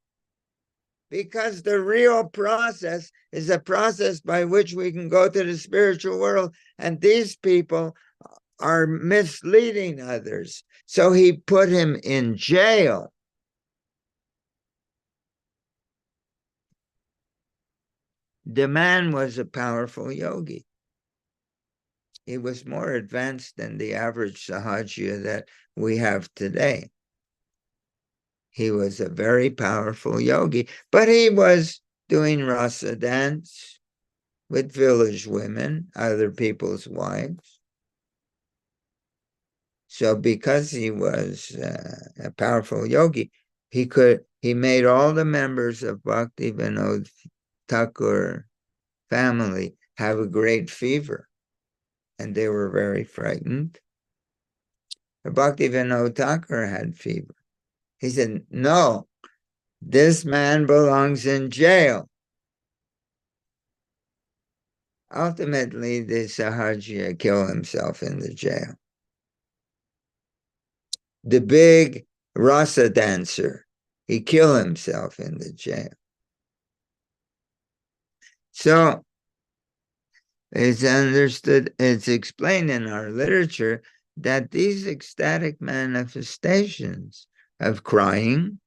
because the real process is a process by which we can go to the spiritual world, and these people are misleading others. So he put him in jail. The man was a powerful yogi. He was more advanced than the average Sahaja that we have today. He was a very powerful yogi, but he was doing rasa dance with village women, other people's wives. So because he was a powerful yogi, he made all the members of Bhaktivinoda Thakur family have a great fever, and they were very frightened. Bhaktivinoda Thakur had fever. He said, no, this man belongs in jail. Ultimately, the Sahaja killed himself in the jail. The big rasa dancer, he killed himself in the jail. So it's understood, it's explained in our literature that these ecstatic manifestations of crying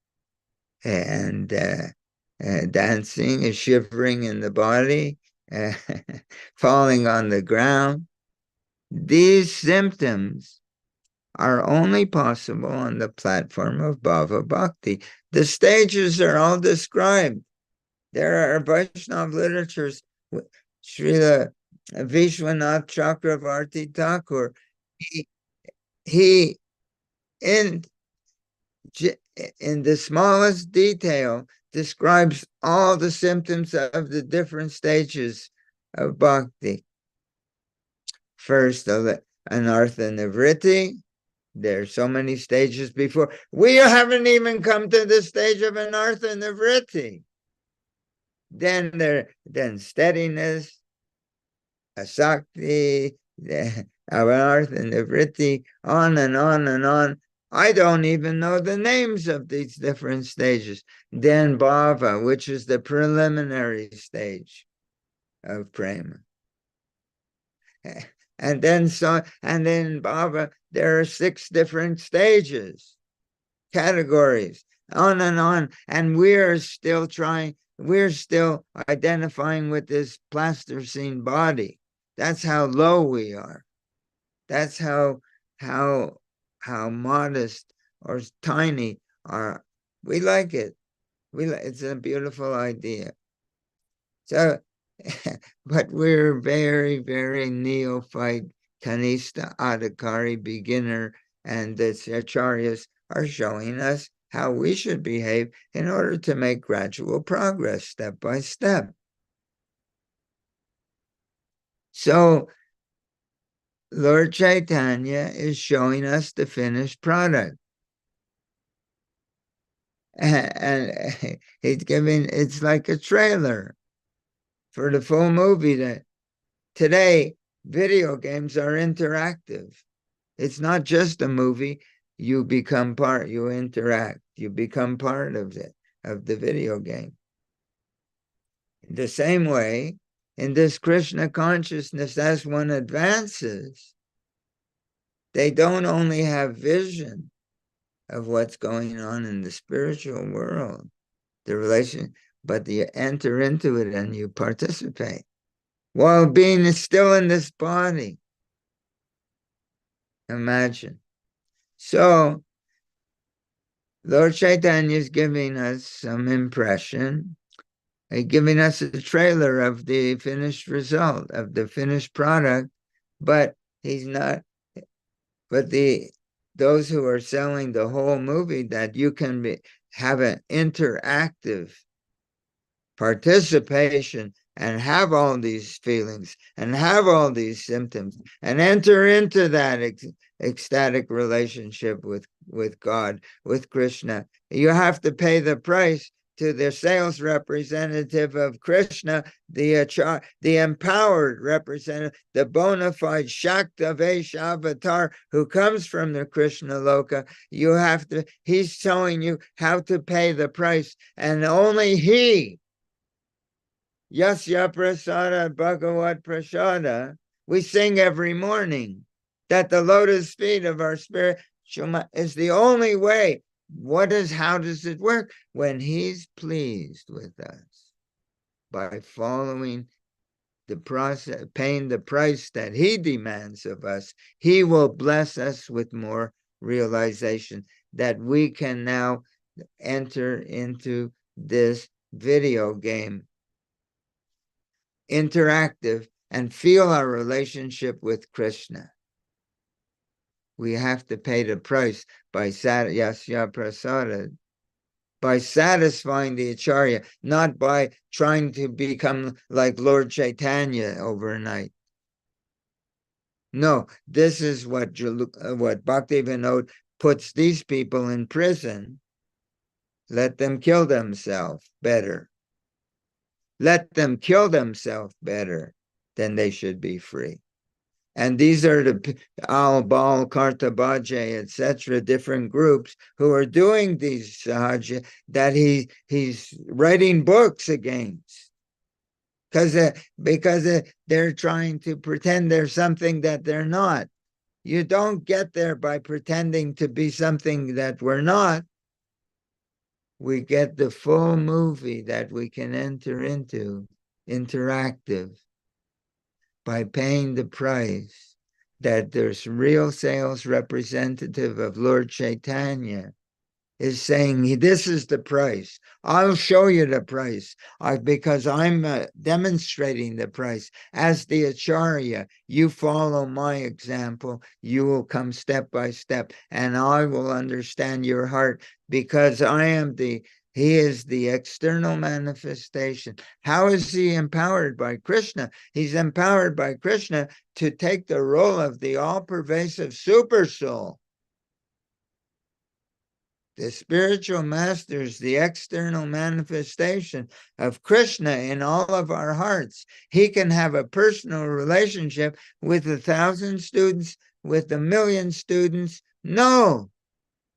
and dancing, shivering in the body, falling on the ground, these symptoms are only possible on the platform of Bhava Bhakti. The stages are all described. There are Vaishnava literatures. Srila Vishwanath Chakravarti Thakur, he in in the smallest detail, describes all the symptoms of the different stages of bhakti. First, an artha nivritti. There's so many stages before. We haven't even come to the stage of an artha nivritti. Then steadiness, asakti, avartha nivritti, on and on and on. I don't even know the names of these different stages. Then bhava, which is the preliminary stage of prema. And then bhava, there are 6 different stages, categories, on and on. And we're still identifying with this plasticine body. That's how low we are. That's how modest or tiny are. We like it. It's a beautiful idea. So, but we're very, very neophyte, kanista, adhikari, beginner, and the acharyas are showing us how we should behave in order to make gradual progress, step by step. So, Lord Chaitanya is showing us the finished product. And he's giving, it's like a trailer for the full movie. That today, video games are interactive. It's not just a movie. You become part, you interact, you become part of it, of the video game. The same way, in this Krishna consciousness, as one advances, they don't only have vision of what's going on in the spiritual world, the relation, but you enter into it and you participate while being still in this body. Imagine. So, Lord Chaitanya is giving us some impression, giving us a trailer of the finished result, of the finished product, but he's not, but those who are selling the whole movie, that you can have an interactive participation and have all these feelings and have all these symptoms and enter into that ecstatic relationship with God, with Krishna. You have to pay the price to the sales representative of Krishna, the empowered representative, the bona fide Shakta Vaishya avatar who comes from the Krishna Loka. He's showing you how to pay the price, and only he, Yasya Prasada Bhagavat Prasada, we sing every morning that the lotus feet of our spirit is the only way. How does it work? When he's pleased with us by following the process, paying the price that he demands of us, he will bless us with more realization that we can now enter into this video game, interactive, and feel our relationship with Krishna. We have to pay the price by Yasya Prasada, by satisfying the Acharya, not by trying to become like Lord Chaitanya overnight. No, this is what Bhaktivinoda puts these people in prison. Let them kill themselves better. Let them kill themselves better than they should be free. And these are the Al-Bal, Kartabhaja, etc., different groups who are doing these sahaja that he's writing books against. Because they're trying to pretend they're something that they're not. You don't get there by pretending to be something that we're not. We get the full movie that we can enter into, interactive, by paying the price, that there's real sales representative of Lord Chaitanya is saying, this is the price. I'll show you the price because I'm demonstrating the price. As the Acharya, you follow my example. You will come step by step, and I will understand your heart because he is the external manifestation. How is he empowered by Krishna? He's empowered by Krishna to take the role of the all-pervasive super soul. The spiritual master is the external manifestation of Krishna in all of our hearts. He can have a personal relationship with 1,000 students, with 1,000,000 students. No,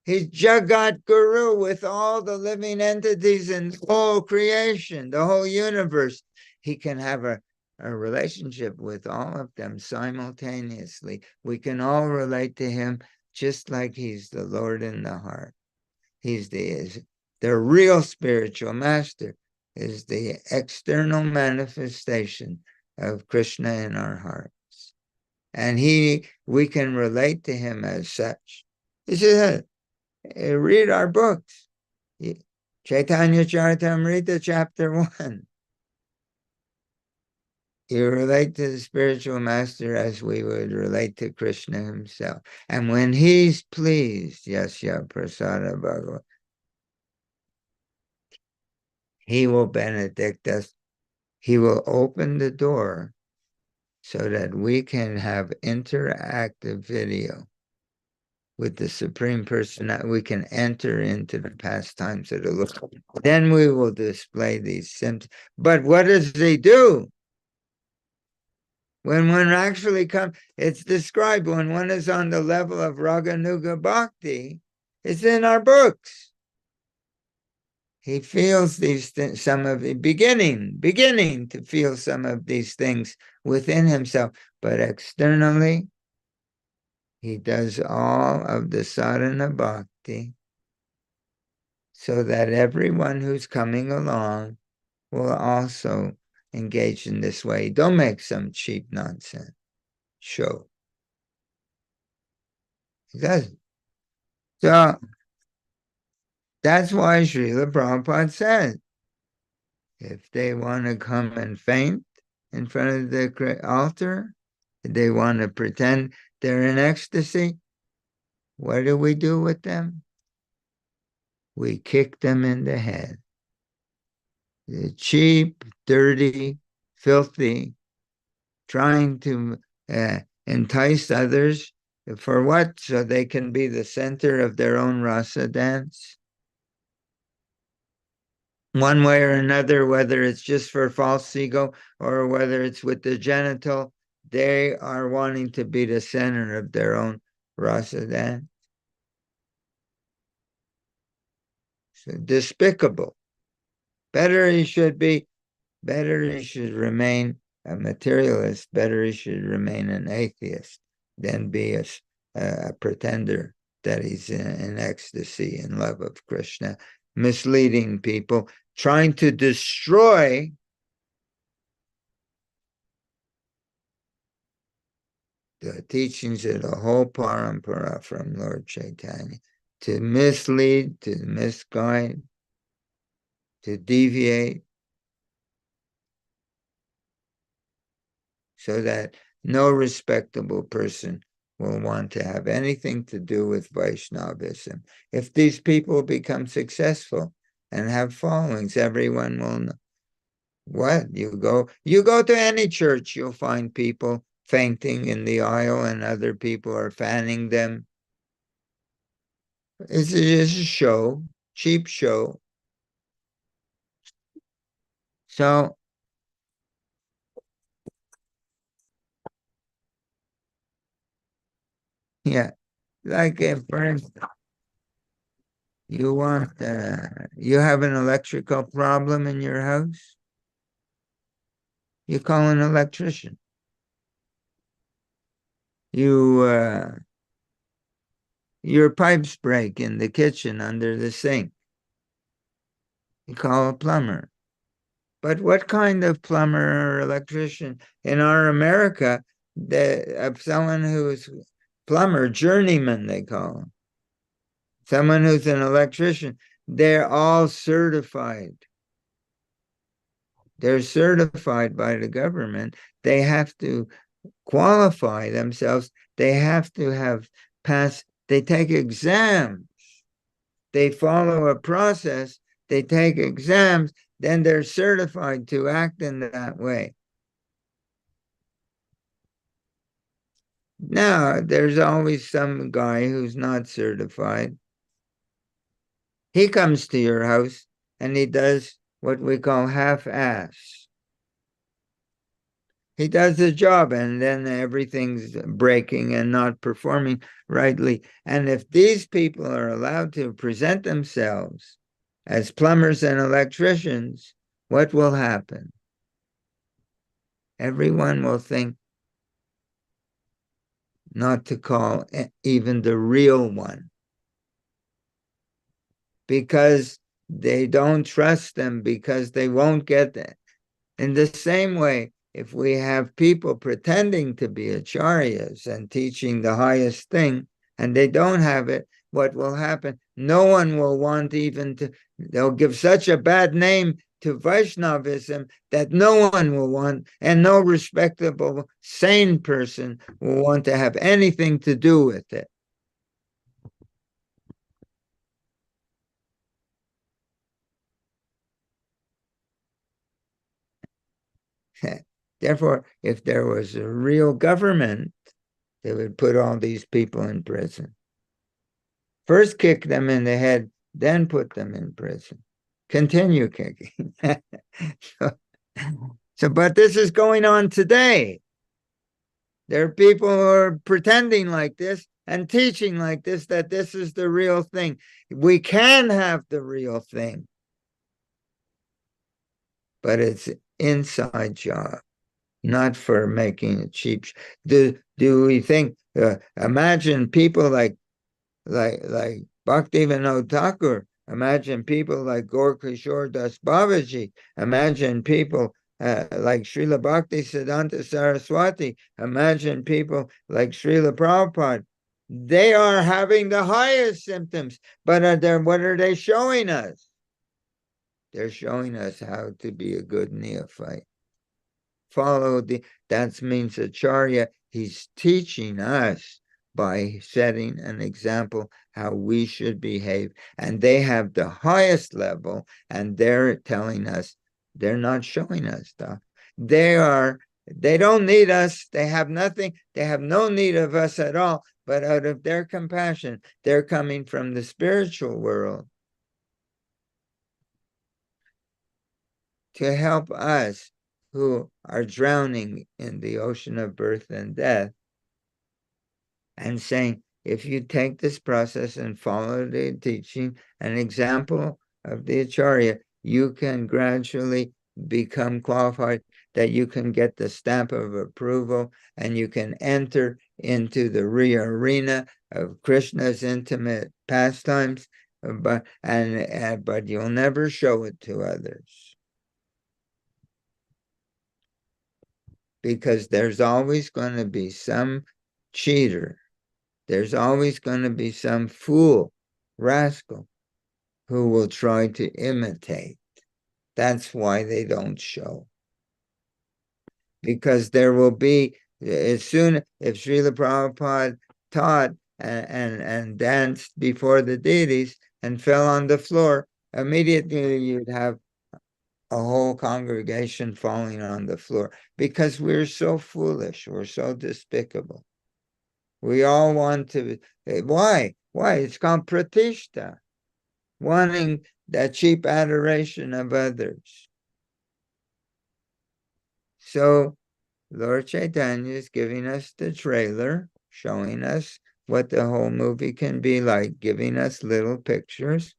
he's Jagat Guru with all the living entities in the whole creation, the whole universe. He can have a relationship with all of them simultaneously. We can all relate to him just like he's the Lord in the heart. He's the real spiritual master is the external manifestation of Krishna in our hearts. And we can relate to him as such. This is it. Read our books. Chaitanya Charitamrita, chapter 1. You relate to the spiritual master as we would relate to Krishna himself. And when he's pleased, Yasya Prasada Bhagavan, he will benedict us. He will open the door so that we can have interactive video with the Supreme Person. We can enter into the pastimes of the Lord. Then we will display these symptoms. But what does he do? When one actually comes, it's described when one is on the level of Raganuga Bhakti, it's in our books. He feels these things, beginning to feel some of these things within himself, but externally, he does all of the sadhana bhakti so that everyone who's coming along will also engage in this way. Don't make some cheap nonsense show. He doesn't. So that's why Srila Prabhupada said, if they want to come and faint in front of the altar, if they want to pretend they're in ecstasy, what do we do with them? We kick them in the head. They're cheap, dirty, filthy, trying to entice others. For what? So they can be the center of their own rasa dance. One way or another, whether it's just for false ego or whether it's with the genital, they are wanting to be the center of their own rasa dance. So despicable. Better he should remain a materialist, better he should remain an atheist than be a pretender that he's in ecstasy, in love of Krishna, misleading people, trying to destroy the teachings of the whole parampara from Lord Chaitanya, to mislead, to misguide, to deviate, so that no respectable person will want to have anything to do with Vaishnavism. If these people become successful and have followings, everyone will know. What? You go to any church, you'll find people fainting in the aisle and other people are fanning them. It's a show, cheap show. So, yeah, like for instance, you have an electrical problem in your house, you call an electrician. Your pipes break in the kitchen under the sink, you call a plumber. But what kind of plumber or electrician in our America, someone who's plumber, journeyman, they call him. someone who's an electrician, they're all certified. They're certified by the government. They have to qualify themselves. They have to have passed, they take exams. They follow a process. They take exams. Then they're certified to act in that way. Now, there's always some guy who's not certified. He comes to your house and he does what we call half-ass. He does the job and then everything's breaking and not performing rightly. And if these people are allowed to present themselves as plumbers and electricians, what will happen? Everyone will think not to call even the real one because they don't trust them, because they won't get that. In the same way, if we have people pretending to be acharyas and teaching the highest thing, and they don't have it, what will happen? No one will want even to, they'll give such a bad name to Vaishnavism that no one will want, and no respectable, sane person will want to have anything to do with it. Therefore, if there was a real government, they would put all these people in prison. First kick them in the head, then put them in prison. Continue kicking. But this is going on today. There are people who are pretending like this and teaching like this, that this is the real thing. We can have the real thing, but it's inside job, not for making it cheap. Do we think, imagine people like Bhaktivinoda Thakur, imagine people like Gaur Kishore Das Babaji, imagine people like Srila Bhakti Siddhanta Saraswati, imagine people like Srila Prabhupada. They are having the highest symptoms, but what are they showing us? They're showing us how to be a good neophyte. That means Acharya, he's teaching us by setting an example how we should behave. And they have the highest level, and they're telling us, they're not showing us stuff. They don't need us. They have nothing. They have no need of us at all. But out of their compassion, they're coming from the spiritual world to help us who are drowning in the ocean of birth and death, and saying, if you take this process and follow the teaching, an example of the Acharya, you can gradually become qualified, that you can get the stamp of approval, and you can enter into the arena of Krishna's intimate pastimes, but you'll never show it to others. Because there's always going to be some cheater. There's always going to be some fool, rascal, who will try to imitate. That's why they don't show. Because there will be, as soon if Srila Prabhupada taught and danced before the deities and fell on the floor, immediately you'd have a whole congregation falling on the floor, because we're so foolish, we're so despicable. We all want to, why? It's called pratishta, wanting that cheap adoration of others. So Lord Chaitanya is giving us the trailer, showing us what the whole movie can be like, giving us little pictures.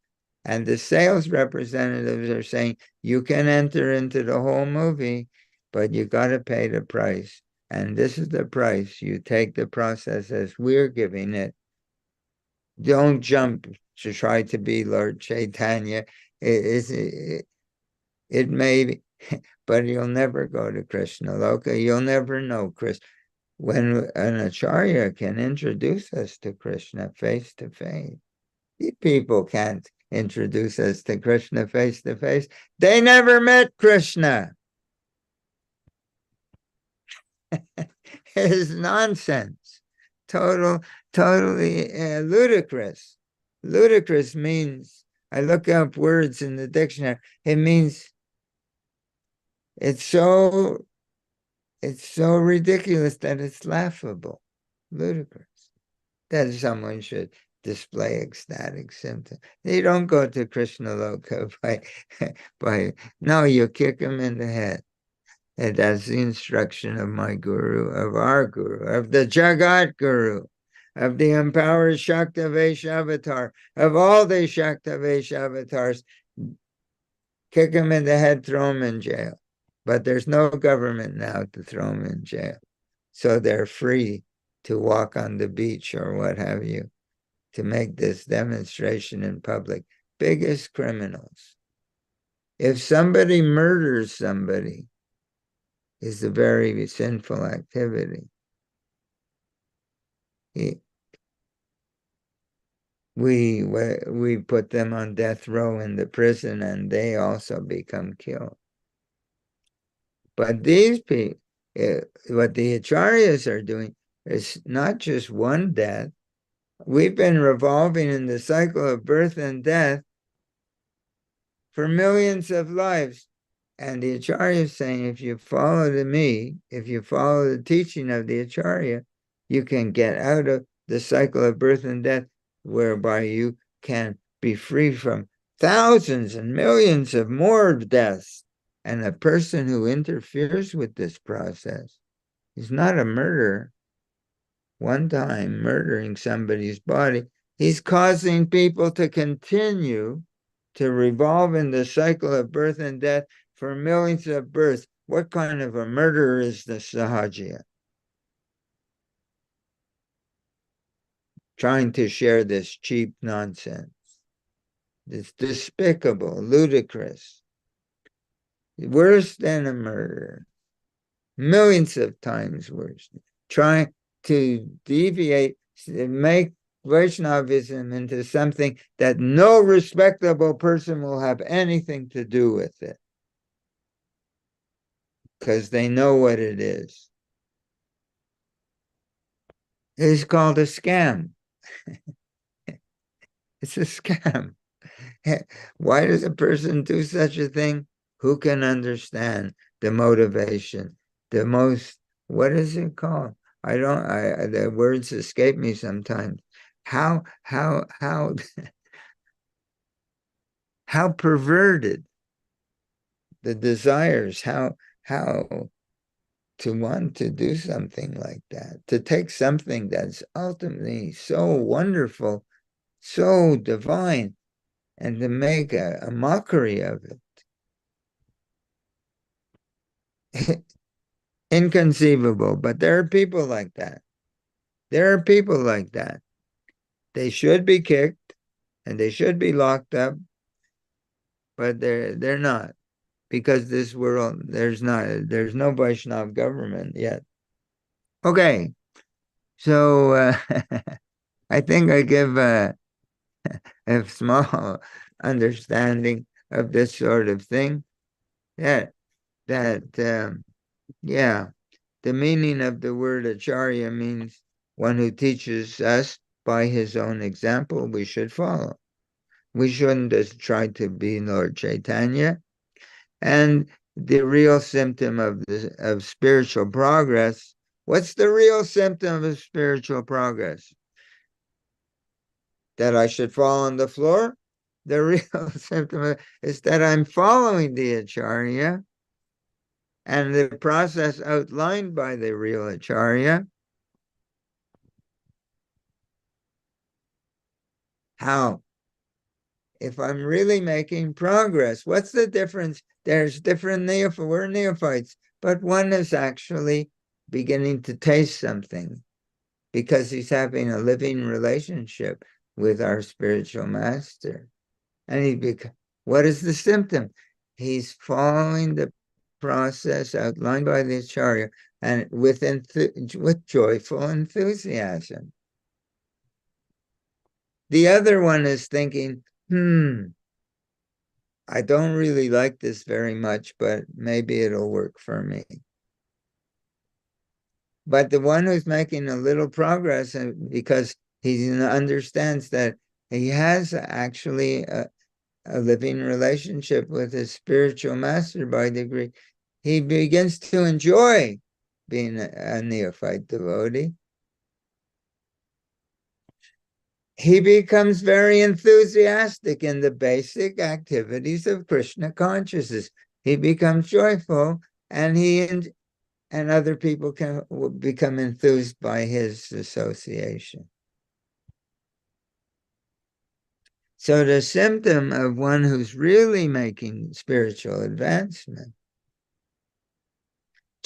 And the sales representatives are saying, you can enter into the whole movie, but you got to pay the price. And this is the price. You take the process as we're giving it. Don't jump to try to be Lord Chaitanya. It may be, but you'll never go to Krishna Loka. You'll never know Krishna. When an Acharya can introduce us to Krishna face to face, These people can't introduce us to Krishna face to face. They never met Krishna. It is nonsense. Totally ludicrous. Ludicrous means, I look up words in the dictionary, it means it's so ridiculous that it's laughable. Ludicrous. That someone should display ecstatic symptoms. You don't go to Krishna Loka no, you kick him in the head. And that's the instruction of my guru, of our guru, of the Jagat Guru, of the empowered Shaktavesh avatar, of all the Shaktavesh avatars. Kick him in the head, throw him in jail. But there's no government now to throw him in jail. So they're free to walk on the beach or what have you, to make this demonstration in public. Biggest criminals. If somebody murders somebody, is a very sinful activity. We put them on death row in the prison and they also become killed. But these people, what the acharyas are doing is not just one death. We've been revolving in the cycle of birth and death for millions of lives. And the Acharya is saying, if you follow me, if you follow the teaching of the Acharya, you can get out of the cycle of birth and death, whereby you can be free from thousands and millions of more deaths. And a person who interferes with this process is not a murderer. One time murdering somebody's body, he's causing people to continue to revolve in the cycle of birth and death for millions of births. What kind of a murderer is the Sahajiya? Trying to share this cheap nonsense. It's despicable, ludicrous. Worse than a murderer. Millions of times worse. Trying to deviate, make Vaishnavism into something that no respectable person will have anything to do with it, because they know what it is. It's called a scam. It's a scam. Why does a person do such a thing? Who can understand the motivation? The most, what is it called? The words escape me sometimes. How perverted the desires, how to want to do something like that, to take something that's ultimately so wonderful, so divine, and to make a mockery of it. Inconceivable, but there are people like that. There are people like that. They should be kicked and they should be locked up, but they're not, because this world, there's no Vaishnav government yet. Okay, so I think I give a small understanding of this sort of thing. Yeah, yeah, the meaning of the word acharya means one who teaches us by his own example we should follow. We shouldn't just try to be Lord Chaitanya. And the real symptom of spiritual progress, what's the real symptom of spiritual progress? That I should fall on the floor? The real symptom is that I'm following the acharya and the process outlined by the real acharya. How? If I'm really making progress, what's the difference? There's different we're neophytes, but one is actually beginning to taste something because he's having a living relationship with our spiritual master. And what is the symptom? He's following the process outlined by the Acharya and with joyful enthusiasm. The other one is thinking, I don't really like this very much, but maybe it'll work for me. But the one who's making a little progress, because he understands that he has actually a living relationship with his spiritual master by degree, he begins to enjoy being a neophyte devotee. He becomes very enthusiastic in the basic activities of Krishna consciousness. He becomes joyful, and other people can become enthused by his association. So the symptom of one who's really making spiritual advancement.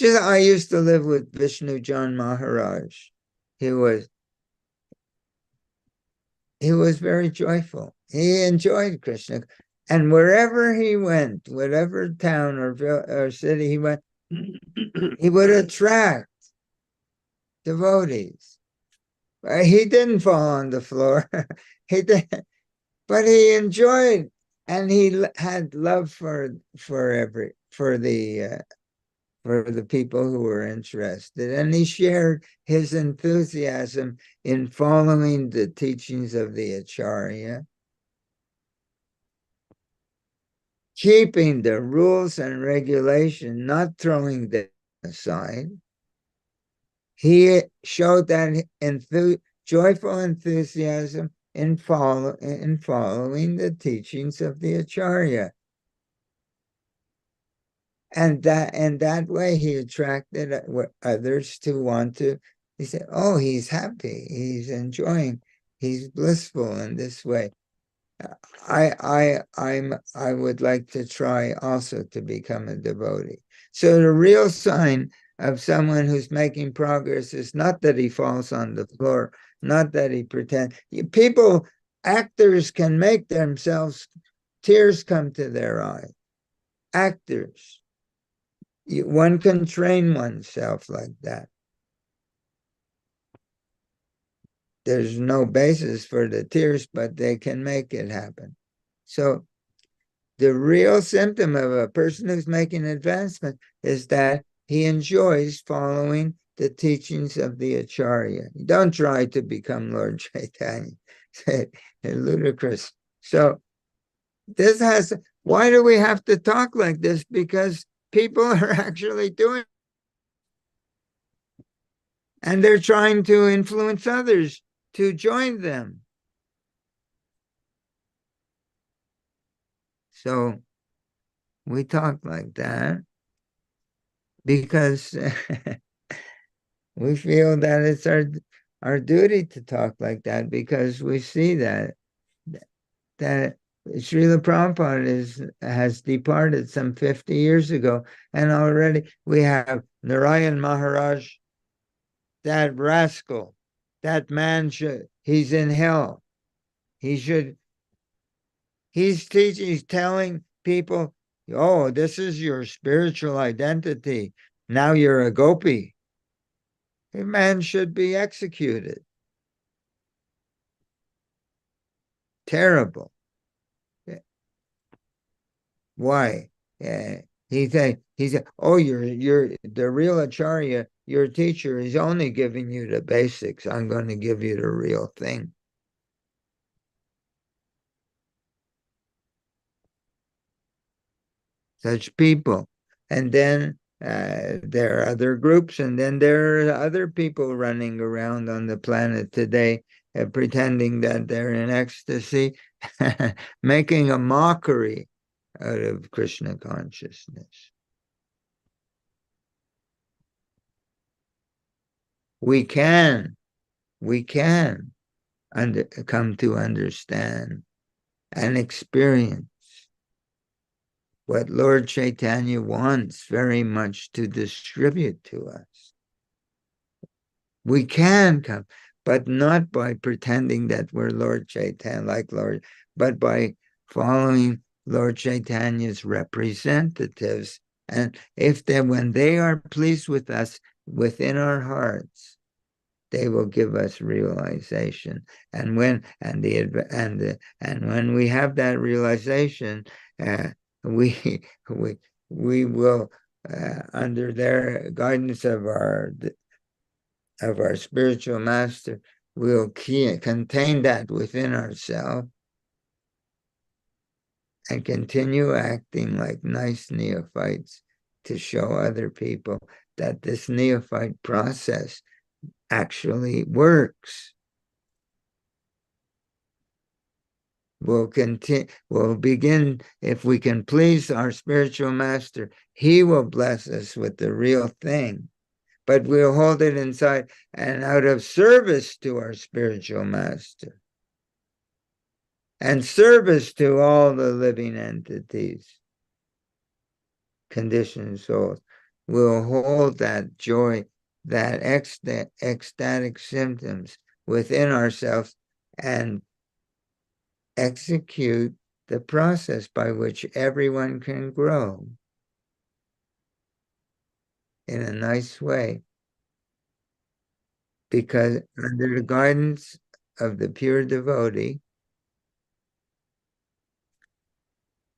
I used to live with Vishnu John Maharaj. He was very joyful. He enjoyed Krishna. And wherever he went, whatever town or city he went, he would attract devotees. He didn't fall on the floor. He did, but he enjoyed, and he had love for the people who were interested, and he shared his enthusiasm in following the teachings of the Acharya, keeping the rules and regulation, not throwing them aside. He showed that joyful enthusiasm in following the teachings of the Acharya. And that way he attracted others to want to. He said, "Oh, he's happy. He's enjoying. He's blissful in this way. I would like to try also to become a devotee." So the real sign of someone who's making progress is not that he falls on the floor, not that he pretends. Actors can make themselves, tears come to their eyes. Actors. One can train oneself like that. There's no basis for the tears, but they can make it happen. So the real symptom of a person who's making advancement is that he enjoys following the teachings of the Acharya. Don't try to become Lord Chaitanya. It's ludicrous. So why do we have to talk like this? Because people are actually doing it. And they're trying to influence others to join them. So we talk like that because we feel that it's our duty to talk like that, because we see that Srila Prabhupada has departed some 50 years ago, and already we have Narayan Maharaj, that rascal, that man he's in hell. He's teaching, he's telling people, oh, this is your spiritual identity. Now you're a gopi. A man should be executed. Terrible. Why? He said, oh, you're the real Acharya, your teacher is only giving you the basics. I'm going to give you the real thing. Such people. And then there are other groups, and then there are other people running around on the planet today pretending that they're in ecstasy, making a mockery out of Krishna consciousness. We can come to understand and experience what Lord Chaitanya wants very much to distribute to us. We can come, but not by pretending that we're Lord Chaitanya, but by following Lord Chaitanya's representatives. And when they are pleased with us within our hearts, they will give us realization. And when we have that realization, we we will, under their guidance of our spiritual master, we'll contain that within ourselves and continue acting like nice neophytes to show other people that this neophyte process actually works. We'll begin, if we can please our spiritual master, he will bless us with the real thing. But we'll hold it inside and out of service to our spiritual master and service to all the living entities, conditioned souls. We'll hold that joy, that ecstatic symptoms within ourselves and execute the process by which everyone can grow in a nice way. Because under the guidance of the pure devotee,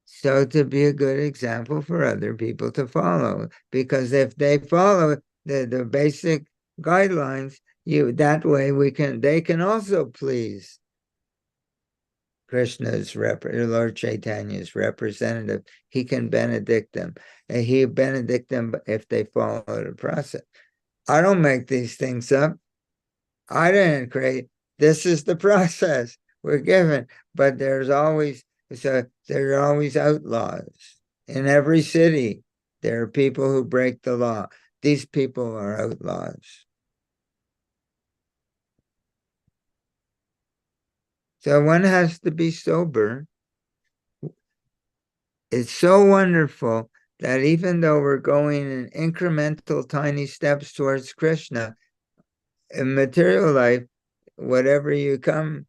so to be a good example for other people to follow. Because if they follow the basic guidelines, that way they can also please Krishna's Lord Chaitanya's representative. He can benedict them. And he benedict them if they follow the process. I don't make these things up. I didn't create. This is the process we're given. But there are always outlaws. In every city, there are people who break the law. These people are outlaws. So one has to be sober. It's so wonderful that even though we're going in incremental tiny steps towards Krishna, in material life, whatever you come,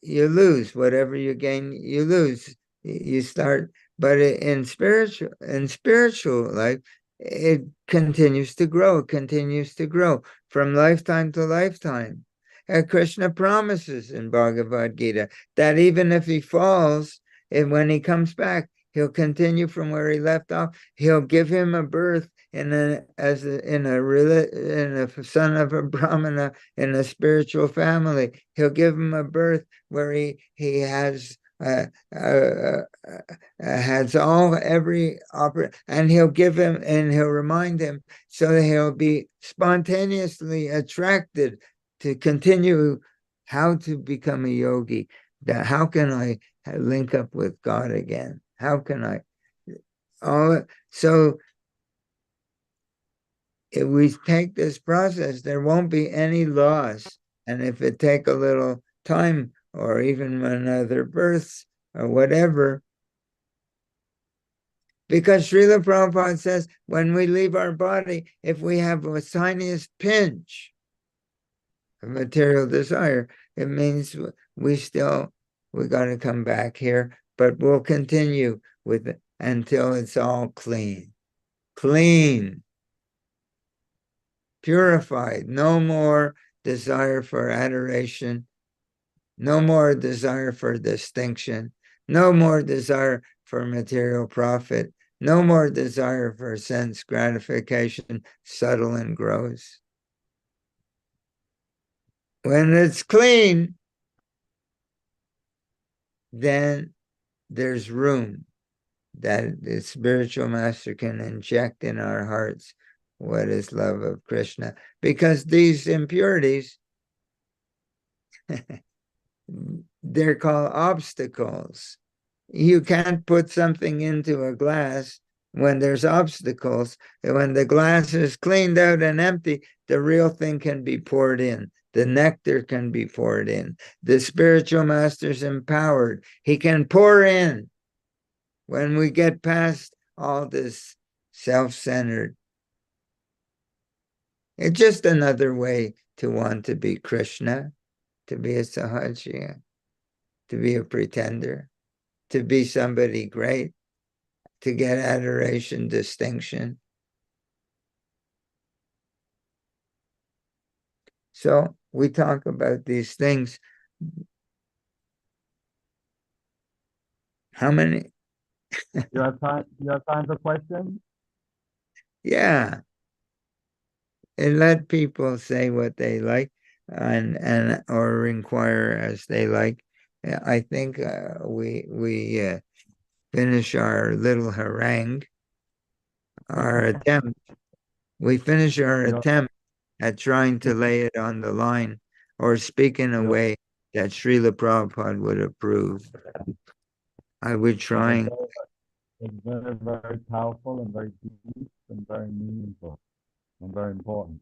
you lose. Whatever you gain, you lose. You start, but in spiritual life, it continues to grow, from lifetime to lifetime. And Krishna promises in Bhagavad Gita that even if he falls, and when he comes back, he'll continue from where he left off. He'll give him a birth in a son of a brahmana in a spiritual family. He'll give him a birth where he has every opera, and he'll remind him, so that he'll be spontaneously attracted to continue how to become a yogi. How can I link up with God again? How can I? So if we take this process, there won't be any loss. And if it take a little time, or even another birth or whatever, because Srila Prabhupada says, when we leave our body, if we have a tiniest pinch of material desire, it means we got to come back here, but we'll continue with it until it's all clean, purified, no more desire for adoration, no more desire for distinction, no more desire for material profit, no more desire for sense gratification, subtle and gross. When it's clean, then there's room that the spiritual master can inject in our hearts what is love of Krishna. Because these impurities, they're called obstacles. You can't put something into a glass when there's obstacles. When the glass is cleaned out and empty, the real thing can be poured in. The nectar can be poured in. The spiritual master's empowered. He can pour in. When we get past all this self-centered, it's just another way to want to be Krishna, to be a Sahajya, to be a pretender, to be somebody great, to get adoration, distinction. So we talk about these things. How many? You have time? You have time for questions? Yeah, and let people say what they like and or inquire as they like. I think we finish our little harangue, our attempt. We finish our You attempt at trying to lay it on the line or speak in a you're, way that Srila Prabhupada would approve. I was yeah, trying. it's very, very powerful and very deep and very meaningful and very important.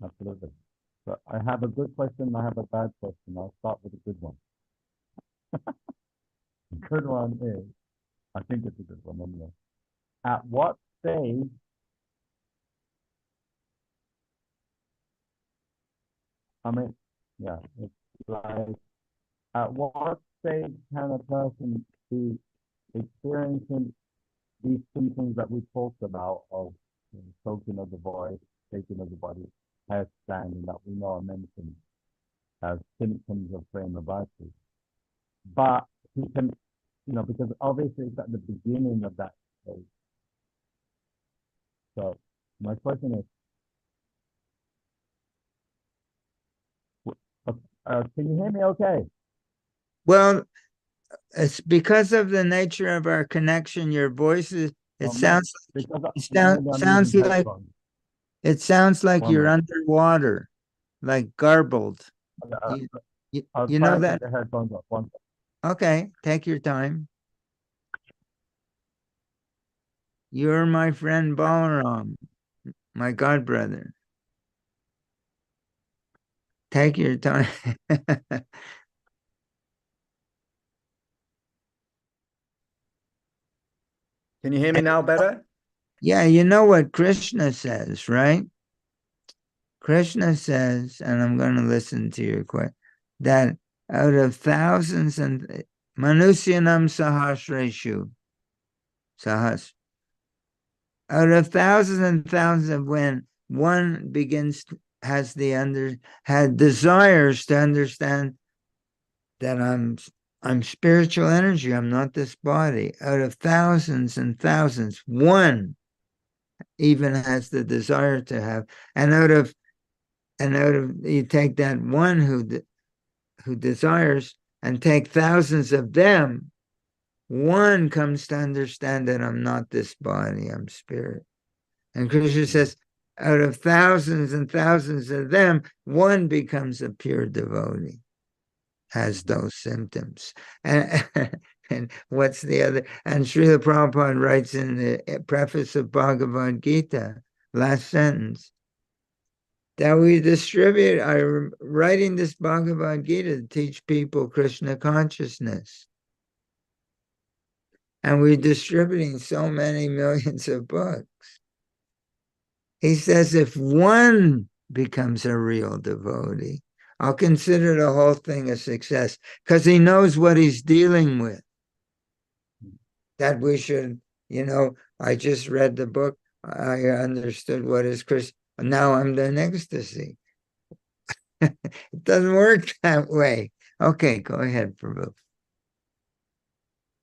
Absolutely. So I have a good question and I have a bad question. I'll start with a good one. The good one is, I think it's a good one anyway. At what stage, I mean, yeah, it's like, at what stage can a person be experiencing these symptoms that we talked about of choking of the voice, shaking of the body, hair standing that we know are mentioned as symptoms of prema bhakti. But he can, because obviously it's at the beginning of that stage. So my question is, can you hear me okay? Well, it's because of the nature of our connection. Your voice is. It Well, maybe, sounds. because It maybe I'm sounds using like. headphones. It sounds like One you're minute. underwater, like garbled. Uh, You, I'll you try know and take that? the headphones off. One second. Okay, take your time. You're my friend Balaram, my god brother. Take your time. Can you hear me now better? Yeah, you know what Krishna says, right? Krishna says, and I'm going to listen to your question, that out of thousands and manusyanam sahasreshu, sahas, out of thousands and thousands of when one begins has the had desires to understand that I'm spiritual energy, I'm not this body. Out of thousands and thousands, one even has the desire to have, and out of you take that one who desires and take thousands of them, one comes to understand that I'm not this body, I'm spirit. And Krishna says, out of thousands and thousands of them, one becomes a pure devotee, has those symptoms. And, and what's the other? And Srila Prabhupada writes in the preface of Bhagavad Gita, last sentence, that we distribute, I'm writing this Bhagavad Gita to teach people Krishna consciousness. And we're distributing so many millions of books. He says, if one becomes a real devotee, I'll consider the whole thing a success because he knows what he's dealing with. That we should, I just read the book. I understood what is Krishna. Now I'm in ecstasy. It doesn't work that way. Okay, go ahead, Prabhu.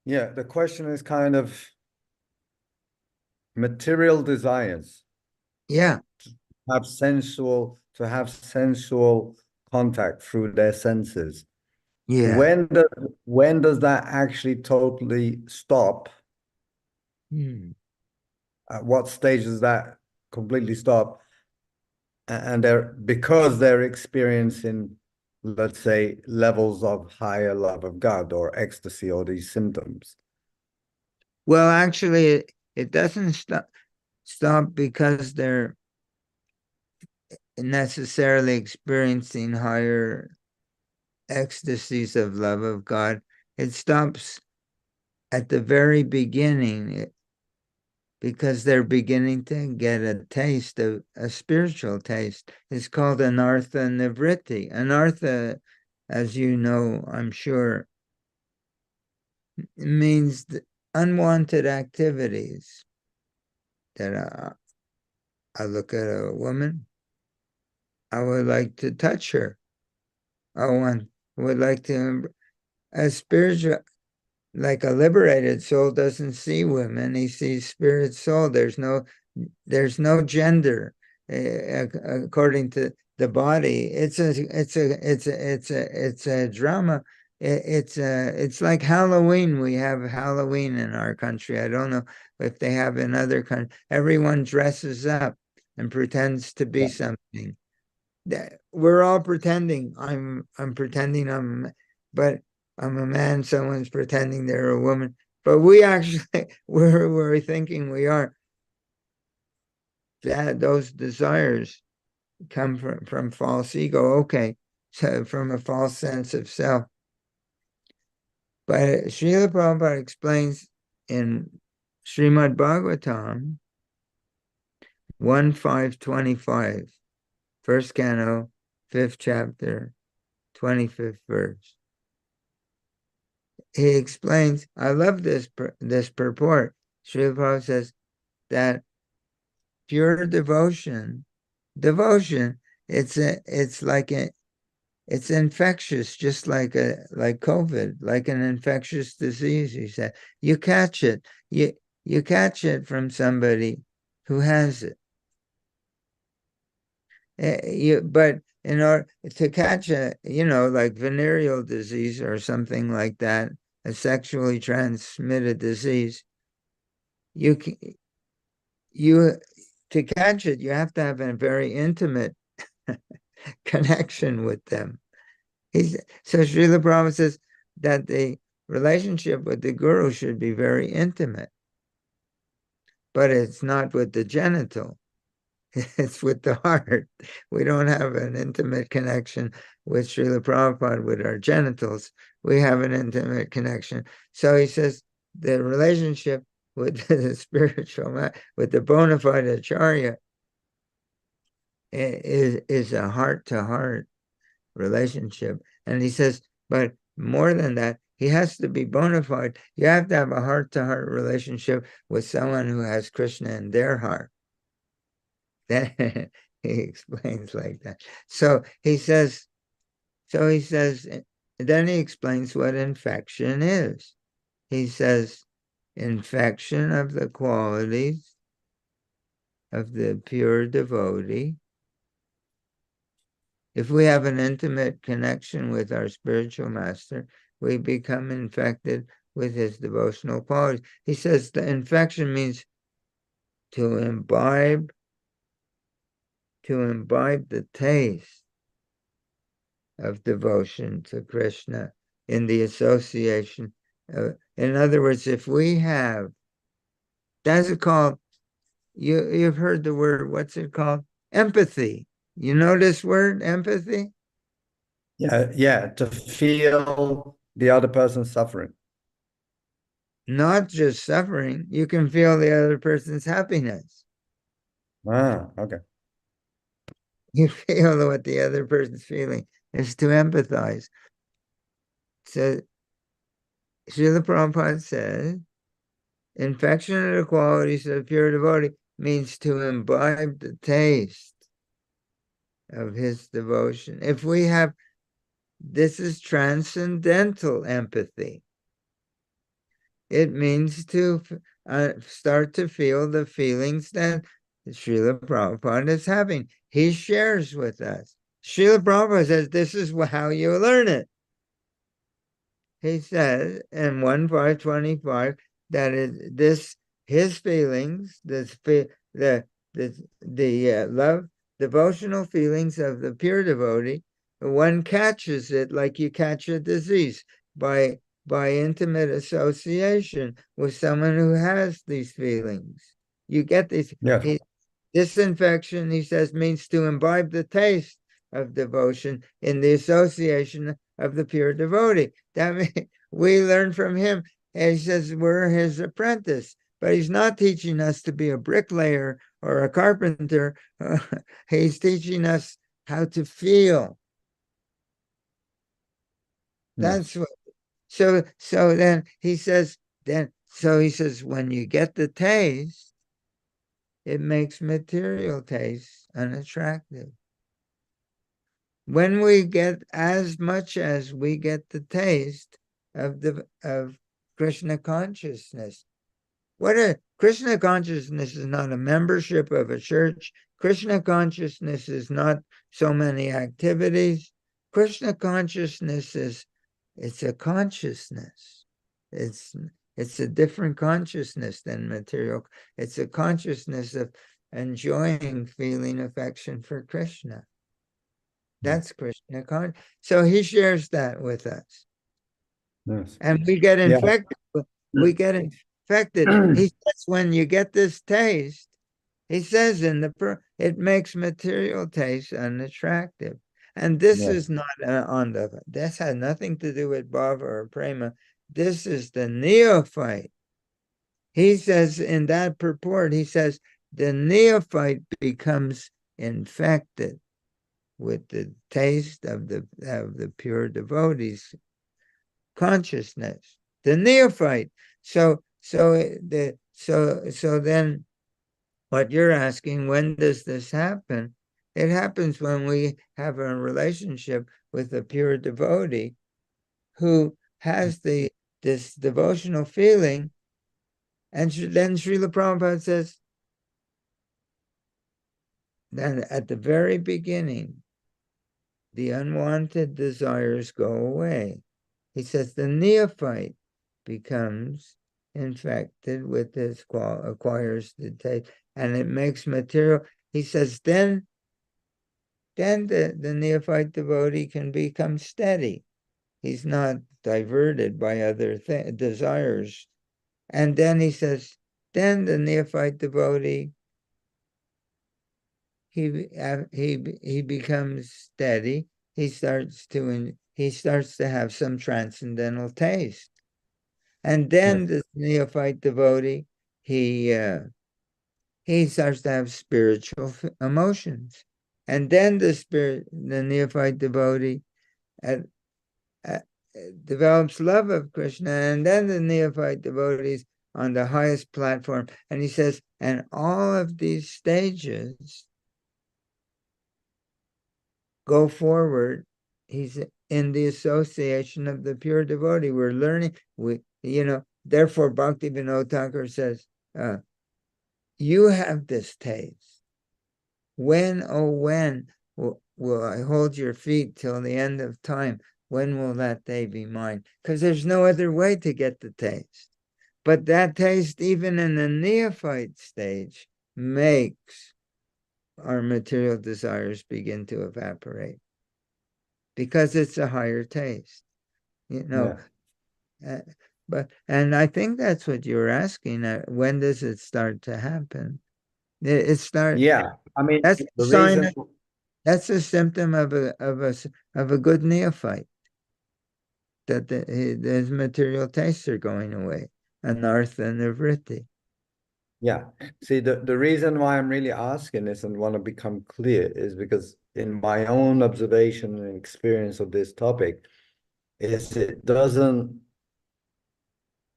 Yeah, the question is kind of material desires. Yeah. To have sensual contact through their senses. Yeah. When does that actually totally stop? At what stage does that completely stop? And because they're experiencing, let's say, levels of higher love of God or ecstasy or these symptoms. Well, actually, it doesn't stop because they're necessarily experiencing higher ecstasies of love of God. It stops at the very beginning because they're beginning to get a taste of a spiritual taste. It's called anartha nivritti. Anartha, as you know, I'm sure, means unwanted activities. That I look at a woman, I would like to touch her. I would like to, a spiritual, like a liberated soul doesn't see women, he sees spirit soul. There's no gender according to the body. It's a drama. It's like Halloween. We have Halloween in our country. I don't know if they have in other countries. Everyone dresses up and pretends to be Yeah. something. We're all pretending. I'm pretending but I'm a man. Someone's pretending they're a woman. But we actually we're thinking we are. That those desires come from false ego. Okay, so from a false sense of self. But Srila Prabhupada explains in Srimad Bhagavatam 1.5.25, first canto, 5th chapter, 25th verse. He explains, I love this purport. Srila Prabhupada says that pure devotion, it's infectious, just like COVID, like an infectious disease. He said, you catch it, you catch it from somebody who has it. But in order to catch like venereal disease or something like that, a sexually transmitted disease, you to catch it, you have to have a very intimate connection with them. So Srila Prabhupada says that the relationship with the guru should be very intimate, but it's not with the genital. It's with the heart. We don't have an intimate connection with Srila Prabhupada with our genitals. We have an intimate connection. So he says the relationship with the spiritual, with the bona fide acharya is a heart-to-heart relationship. And he says, but more than that, he has to be bona fide. You have to have a heart-to-heart relationship with someone who has Krishna in their heart. Then he explains like that. So he says, then he explains what infection is. He says, infection of the qualities of the pure devotee. If we have an intimate connection with our spiritual master, we become infected with his devotional qualities. He says the infection means to imbibe the taste of devotion to Krishna in the association. In other words, if we have, that's it called, you've heard the word, what's it called? Empathy. You know this word, empathy? Yeah, to feel the other person's suffering. Not just suffering, you can feel the other person's happiness. Okay. You feel what the other person's feeling is to empathize. So Srila Prabhupada says, infection of the qualities of pure devotee means to imbibe the taste of his devotion. If we have, this is transcendental empathy. It means to start to feel the feelings that Srila Prabhupada is having. He shares with us. Srila Prabhupada says, this is how you learn it. He says in 1.5.25 that his feelings, the love, devotional feelings of the pure devotee, one catches it like you catch a disease by intimate association with someone who has these feelings. You get these. Yes. This infection, he says, means to imbibe the taste of devotion in the association of the pure devotee. That means we learn from him. And he says we're his apprentice, but he's not teaching us to be a bricklayer or a carpenter. He's teaching us how to feel. That's what. So then he says, when you get the taste, it makes material taste unattractive. when we get as much as we get the taste of Krishna consciousness. Krishna consciousness is not a membership of a church. Krishna consciousness is not so many activities. Krishna consciousness it's a consciousness. It's it's a different consciousness than material. It's a consciousness of enjoying feeling affection for Krishna. That's Krishna consciousness. So he shares that with us. Yes. And we get Yeah. infected. We get infected. He says when you get this taste, he says it makes material taste unattractive. And this Yes. is not this has nothing to do with bhava or prema. This is the neophyte. He says in that purport, he says the neophyte becomes infected with the taste of the pure devotees consciousness, the neophyte. So then what you're asking, when does this happen? It happens when we have a relationship with a pure devotee who has this devotional feeling. And then Srila Prabhupada says, then at the very beginning, the unwanted desires go away. He says the neophyte becomes infected with this, acquires the taste, and it makes material. He says then the neophyte devotee can become steady. He's not diverted by other desires. And then he says, then the neophyte devotee, he becomes steady. He starts to have some transcendental taste. And then the neophyte devotee, he starts to have spiritual emotions. And then the neophyte devotee uh, uh, develops love of Krishna. And then the neophyte devotee is on the highest platform. And he says, and all of these stages go forward. He's in the association of the pure devotee. We're learning, therefore Bhaktivinoda Thakur says, you have this taste. When, oh when, will I hold your feet till the end of time? When will that day be mine? Because there's no other way to get the taste. But that taste, even in the neophyte stage, makes our material desires begin to evaporate. Because it's a higher taste, Yeah. And I think that's what you're asking. When does it start to happen? It starts. Yeah. I mean, That's a the sign. reason. That's a symptom of a good neophyte. That his material tastes are going away, anartha and nivritti. Yeah. See, the reason why I'm really asking this and want to become clear is because in my own observation and experience of this topic, is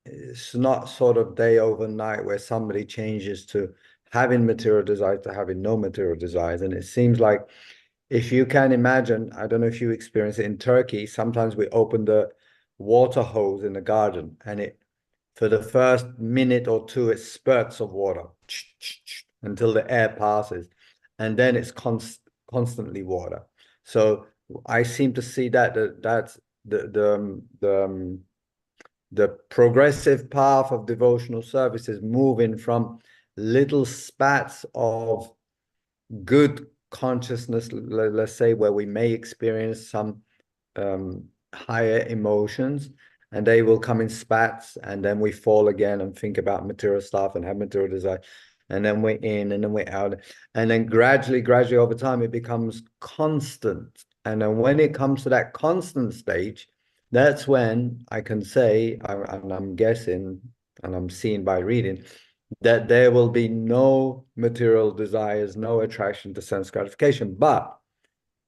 it's not sort of day overnight where somebody changes to having material desires to having no material desires. And it seems like if you can imagine, I don't know if you experience it in Turkey, sometimes we open the water hose in the garden and for the first minute or two, it spurts of water until the air passes. And then it's constantly water. So I seem to see that's the progressive path of devotional service is moving from little spats of good consciousness, let's say, where we may experience some higher emotions, and they will come in spats, and then we fall again and think about material stuff and have material desire, and then we're in and then we're out, and then gradually over time it becomes constant. And then when it comes to that constant stage, that's when I can say, and I'm guessing and I'm seeing by reading, that there will be no material desires, no attraction to sense gratification. But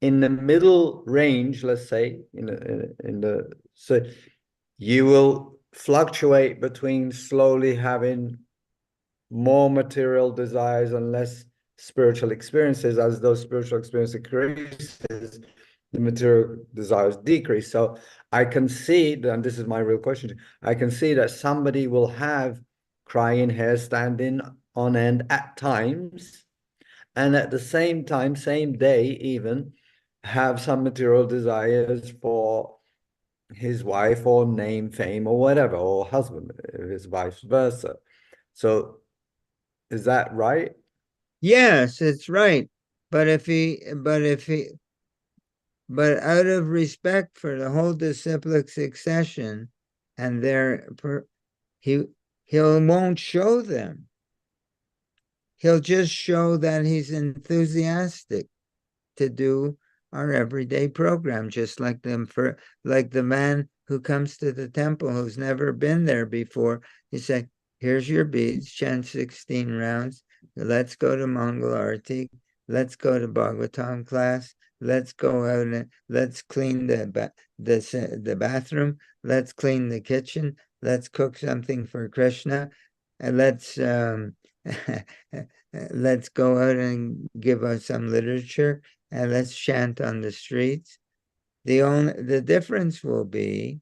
in the middle range, let's say, so you will fluctuate between slowly having more material desires and less spiritual experiences. As those spiritual experiences increases, the material desires decrease. So I can see, and this is my real question, I can see that somebody will have crying hair standing on end at times, and at the same time, same day even, have some material desires for his wife or name, fame, or whatever, or husband, if it's vice versa. So is that right? Yes, it's right. But out of respect for the whole disciplic succession and he won't show them. He'll just show that he's enthusiastic to do our everyday program, just like like the man who comes to the temple who's never been there before. He say, "Here's your beads, chant 16 rounds. Let's go to Mongol Arati. Let's go to Bhagavatam class. Let's go out and let's clean the bathroom. Let's clean the kitchen. Let's cook something for Krishna, and let's go out and give us some literature, and let's chant on the streets." The difference will be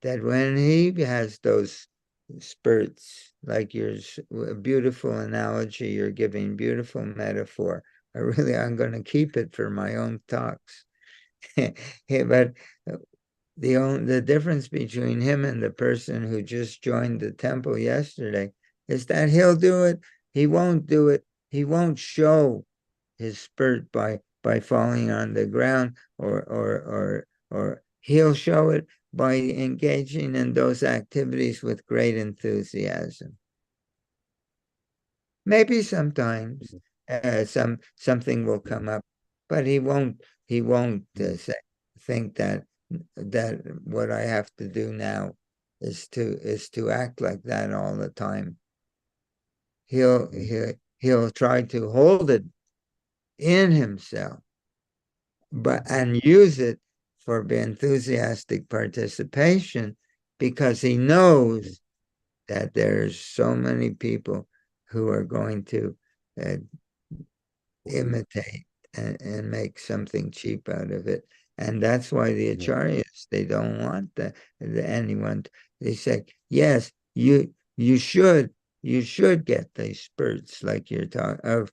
that when he has those spurts, like your beautiful analogy, you're giving beautiful metaphor. I'm going to keep it for my own talks. But the difference between him and the person who just joined the temple yesterday is that he'll do it. He won't do it. He won't show his spurt by falling on the ground, or he'll show it by engaging in those activities with great enthusiasm. Maybe sometimes something will come up, but he won't think that what I have to do now is to act like that all the time. He'll try to hold it in himself, and use it for enthusiastic participation, because he knows that there's so many people who are going to uh, imitate and make something cheap out of it. And that's why the acharyas, they don't want anyone. They say, yes, you should get these spurts like you're talking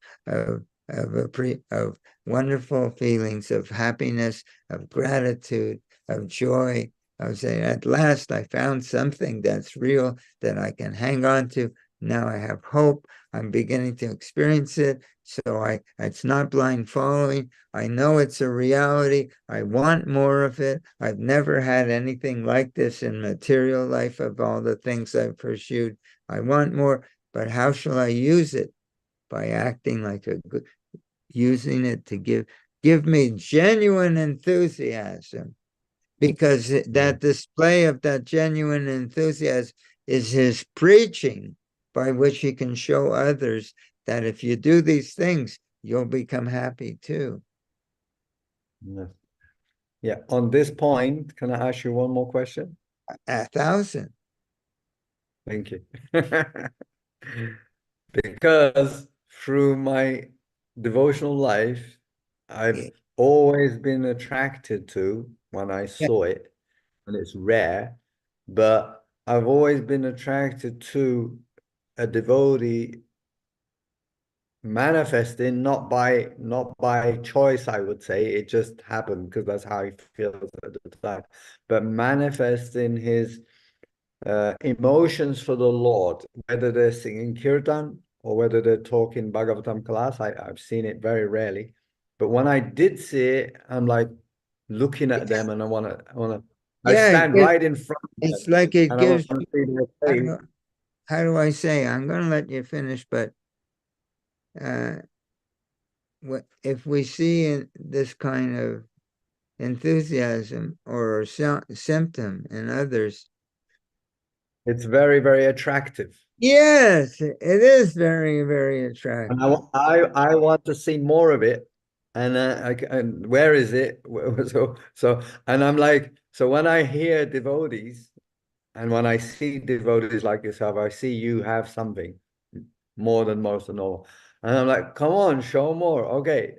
of wonderful feelings of happiness, of gratitude, of joy, of saying, at last I found something that's real that I can hang on to. Now I have hope. I'm beginning to experience it. So it's not blind following. I know it's a reality. I want more of it. I've never had anything like this in material life of all the things I've pursued. I want more, but how shall I use it? By acting like using it to give me genuine enthusiasm, because that display of that genuine enthusiasm is his preaching, by which he can show others that if you do these things, you'll become happy too. Yes. Yeah. On this point, can I ask you one more question? 1,000. Thank you. Because through my devotional life, I've always been attracted to, when I saw it, and it's rare, but I've always been attracted to a devotee manifesting, not by choice, I would say. It just happened because that's how he feels at the time, but manifesting his emotions for the Lord, whether they're singing kirtan or whether they're talking Bhagavatam class. I've seen it very rarely, but when I did see it, I'm like looking at them, and I Yeah, stand right in front of it's them, like it and I want gives to see their how face. do, how do I say? I'm going to let you finish, but uh, if we see this kind of enthusiasm or symptom in others, It's very, very attractive. yes, it is very, very And attractive. I want to see more of it. And and where is it? So and I'm like, so when I hear devotees and when I see devotees like yourself, I see you have something more than most of normal. And I'm like, come on, show more. Okay.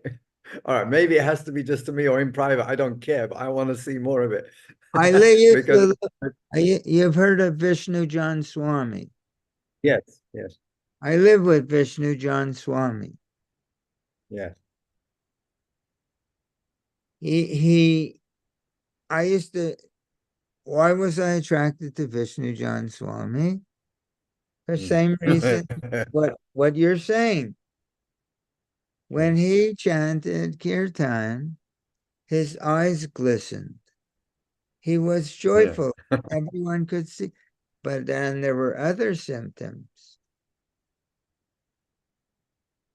All right, maybe it has to be just to me or in private. I don't care, but I want to see more of it. I live, Because you've heard of Vishnu John Swami. yes, yes, I live with Vishnu John Swami. yes. He, I used to, why was I attracted to Vishnu John Swami? The same reason what you're saying. When he chanted kirtan, his eyes glistened. He was Yeah. joyful. Everyone could see. But then there were other symptoms.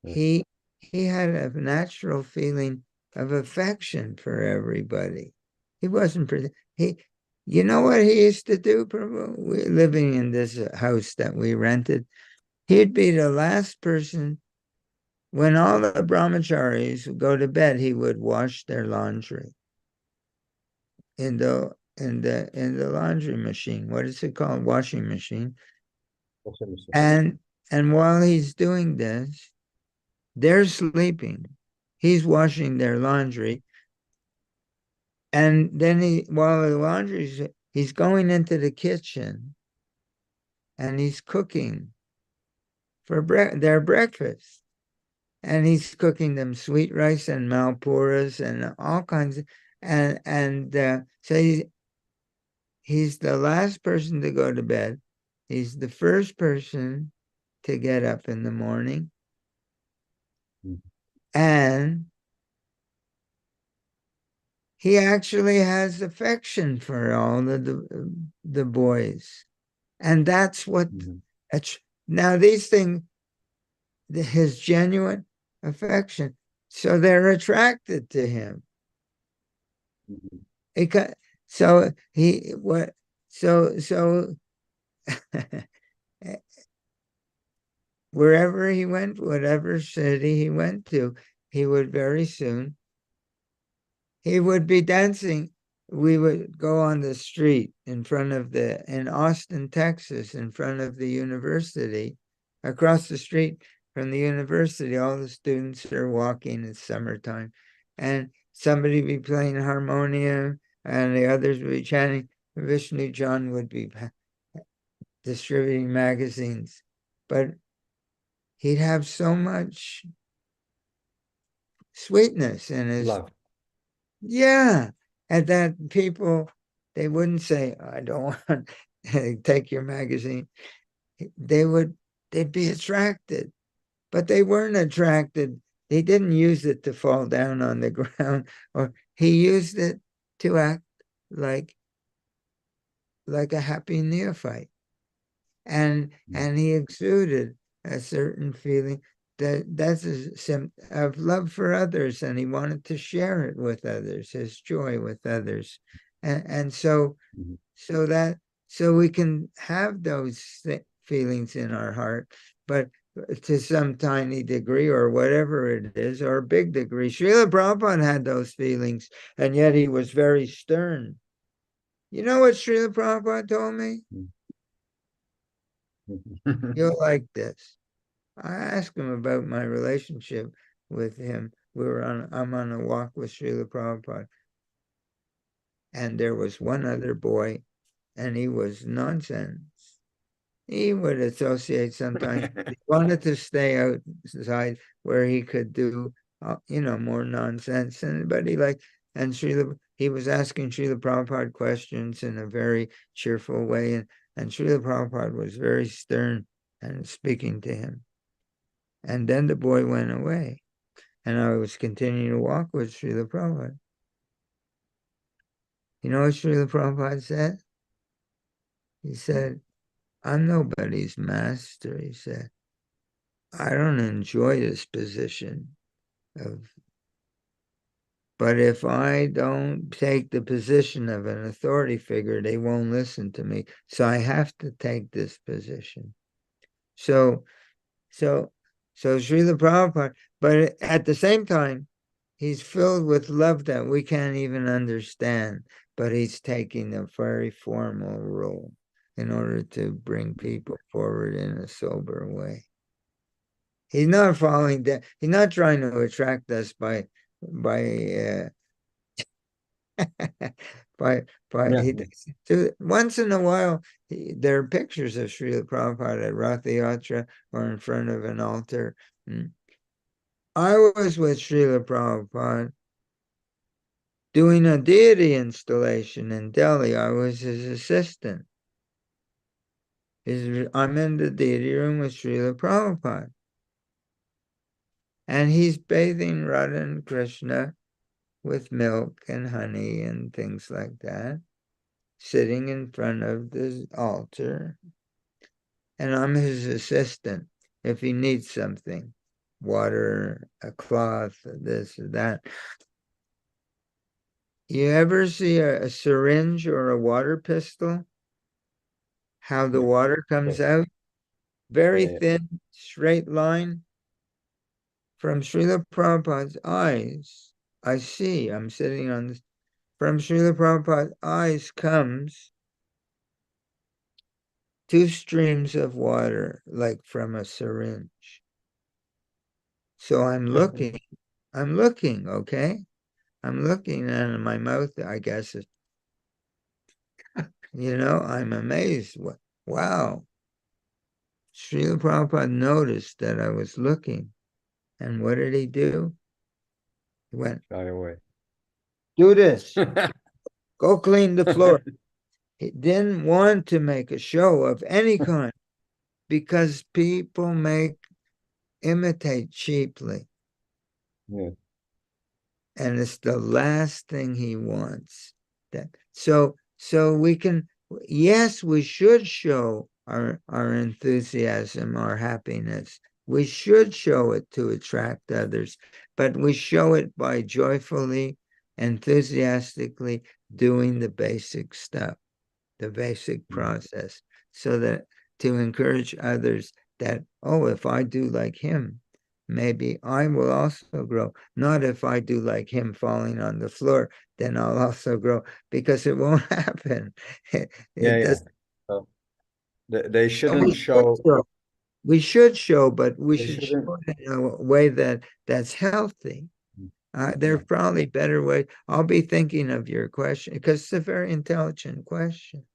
Yeah. He he had a natural feeling of affection for everybody. He wasn't he you know what he used to do, Prabhu? We living in this house that we rented. He'd be the last person when all the brahmacharis would go to bed, he would wash their laundry in the laundry machine. What is it called? Washing machine. And while he's doing this, they're sleeping. He's washing their laundry. And then while the laundry's, he's going into the kitchen and he's cooking for their breakfast. And he's cooking them sweet rice and malpuras and all kinds of, so he's the last person to go to bed. He's the first person to get up in the morning. And he actually has affection for all the boys. And that's what, now these things, his genuine affection, so they're attracted to him. So he, what, so wherever he went, whatever city he went to, he would very soon, he would be dancing. We would go on the street in Austin, Texas, in front of the university, across the street from the university. All the students are walking, it's summertime, and somebody would be playing harmonium and the others would be chanting. Vishnu John would be distributing magazines, but he'd have so much sweetness in his Love. Yeah. And that people, they wouldn't say, I don't want to take your magazine. They'd be attracted, but they weren't attracted. He didn't use it to fall down on the ground, or he used it to act like a happy neophyte. And he exuded a certain feeling that's a symptom of love for others, and he wanted to share it with others, his joy with others, and so we can have those feelings in our heart, but to some tiny degree or whatever it is, or a big degree. Srila Prabhupada had those feelings, and yet he was very stern. You know what Srila Prabhupada told me? You'll like this. I asked him about my relationship with him. I'm on a walk with Srila Prabhupada. And there was one other boy, and he was nonsense. He would associate sometimes. He wanted to stay outside where he could do, more nonsense. He was asking Srila Prabhupada questions in a very cheerful way. And Srila Prabhupada was very stern and speaking to him. And then the boy went away. And I was continuing to walk with Srila Prabhupada. You know what Srila Prabhupada said? He said, I'm nobody's master. He said, I don't enjoy this position but if I don't take the position of an authority figure, they won't listen to me. So I have to take this position. So Srila Prabhupada, but at the same time, he's filled with love that we can't even understand, but he's taking a very formal role in order to bring people forward in a sober way. He's not following that. He's not trying to attract us by by by Yeah. so once in a while there are pictures of Srila Prabhupada at Ratha Yatra or in front of an altar. I was with Srila Prabhupada doing a deity installation in Delhi. I was his assistant. I'm in the deity room with Srila Prabhupada. And he's bathing Radha and Krishna with milk and honey and things like that, sitting in front of the altar. And I'm his assistant if he needs something, water, a cloth, this or that. You ever see a syringe or a water pistol? How the water comes out? Very Yeah. thin, straight line. From Srila Prabhupada's eyes, I see, I'm sitting on this. From Srila Prabhupada's eyes comes two streams of water, like from a syringe. So I'm looking, okay? I'm looking, and in my mouth, I guess, I'm amazed. Wow. Srila Prabhupada noticed that I was looking. And what did he do? He went, Shy away. do this. Go clean the floor. He didn't want to make a show of any kind because people imitate cheaply. Yeah. And it's the last thing he wants. So we can, yes, we should show our enthusiasm, our happiness. We should show it to attract others, but we show it by joyfully, enthusiastically doing the basic stuff, the basic process, so that to encourage others that, oh, if I do like him, maybe I will also grow. Not if I do like him falling on the floor, then I'll also grow, because it won't happen. It Yeah. does. So they We shouldn't should show. show. We should show, but we They should shouldn't. show it in a way that's healthy. There are probably better ways. I'll be thinking of your question because it's a very intelligent question.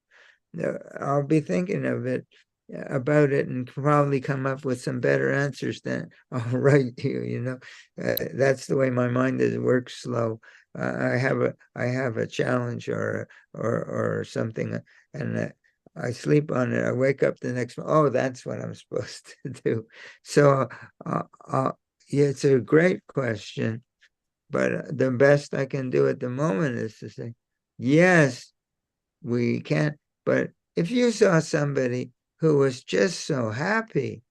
I'll be thinking of it about it and probably come up with some better answers than I'll write you. That's the way my mind is, works slow. I have a challenge or something, and I sleep on it. I wake up the next morning. Oh, that's what I'm supposed to do. So yeah, it's a great question, but the best I can do at the moment is to say, yes, we can't. But if you saw somebody who was just so happy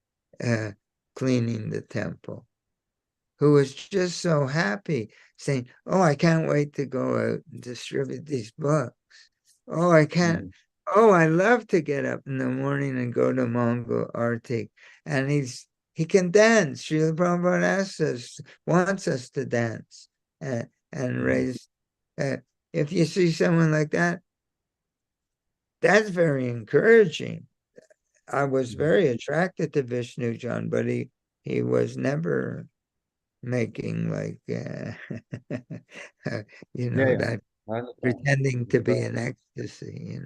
uh, cleaning the temple, who was just so happy saying, oh, I can't wait to go out and distribute these books. Oh, I can't. Oh, I love to get up in the morning and go to Mongol Arctic. And he can dance. Srila Prabhupada wants us to dance and raise. If you see someone like that, that's very encouraging. I was very attracted to Vishnu John, but he was never making like Yeah. that I understand. pretending to be in ecstasy.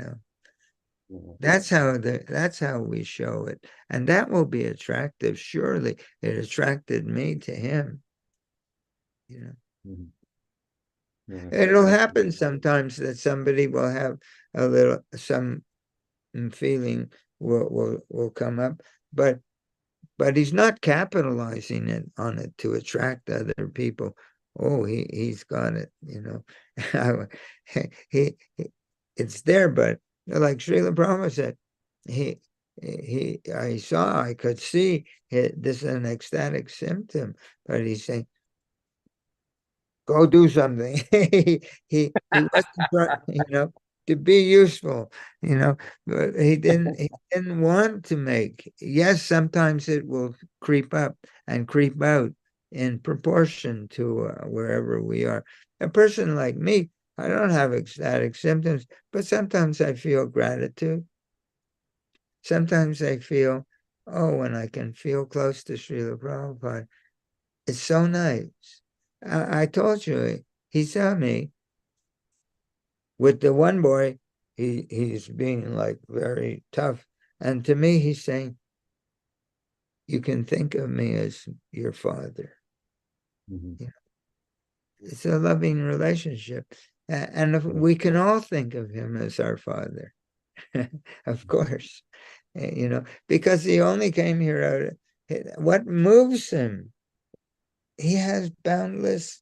That's how we show it, and that will be attractive. Surely it attracted me to him. It'll happen sometimes that somebody will have some feeling will come up, but he's not capitalizing on it to attract other people. Oh, he's got it. he, it's there, but like Srila Prabhupada said, he I could see this is an ecstatic symptom, but he's saying, go do something. He wasn't to be useful, but he didn't want to make. Yes, sometimes it will creep up and creep out in proportion to wherever we are. A person like me, I don't have ecstatic symptoms, but sometimes I feel gratitude. Sometimes I feel, oh, when I can feel close to Srila Prabhupada, it's so nice. I told you, he saw me with the one boy. He's being like very tough. And to me, he's saying, you can think of me as your father. Mhm. It's a loving relationship. And if we can all think of him as our father, of course, because he only came here what moves him? He has boundless,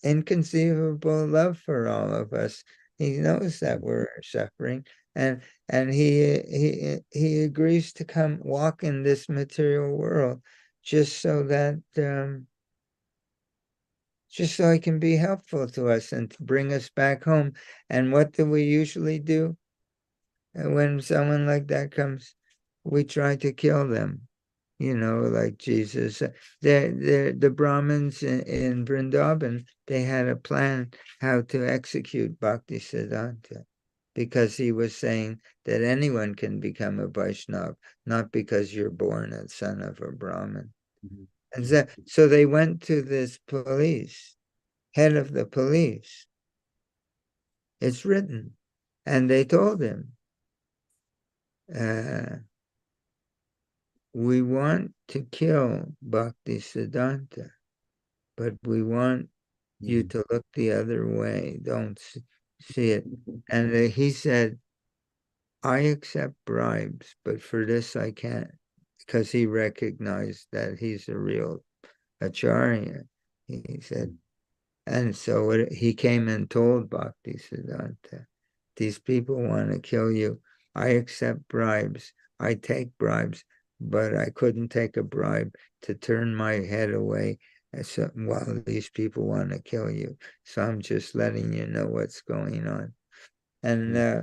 inconceivable love for all of us. He knows that we're suffering, and he agrees to come walk in this material world just so that just so he can be helpful to us and to bring us back home. And what do we usually do? When someone like that comes, we try to kill them, like Jesus. The Brahmins in Vrindavan, they had a plan how to execute Bhaktisiddhanta because he was saying that anyone can become a Vaishnava, not because you're born a son of a Brahmin. Mhm. And so they went to this police, head of the police. It's written. And they told him, uh, we want to kill Bhaktisiddhanta, but we want you Mhm. to look the other way. Don't see it. And he said, I accept bribes, but for this I can't, because he recognized that he's a real acharya. He said, and so he came and told Bhaktisiddhanta, these people want to kill you. I accept bribes. I take bribes, but I couldn't take a bribe to turn my head away while these people want to kill you. So I'm just letting you know what's going on. And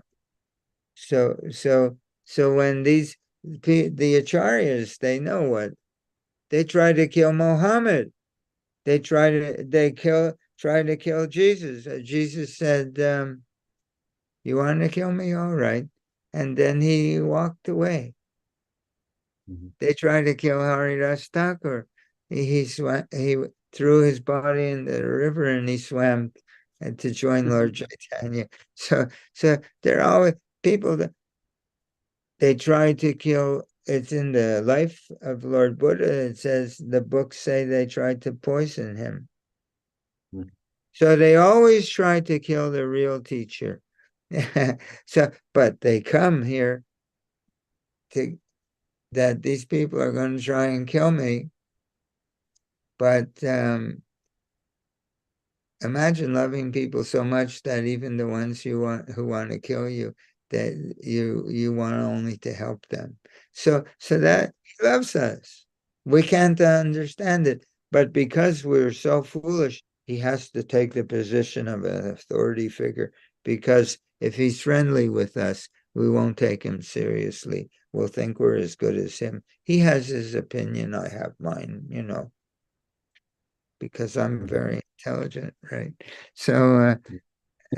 so so so when the acharyas, they know what they try to kill Muhammad. Try to kill Jesus. Jesus said, "You want to kill me? All right." And then he walked away. Mhm. They tried to kill Haridas Thakur. He threw his body in the river and he swam to join Lord Chaitanya. So there are always people that they try to kill. It's in the life of Lord Buddha. It says the books say they tried to poison him. Mhm. So they always try to kill the real teacher. But they come here to that these people are going to try and kill me. But imagine loving people so much that even the ones who want to kill you, that you want only to help them. So that he loves us. We can't understand it, but because we're so foolish, he has to take the position of an authority figure. Because if he's friendly with us, we won't take him seriously. We'll think we're as good as him. He has his opinion, I have mine, because I'm very intelligent, right? So,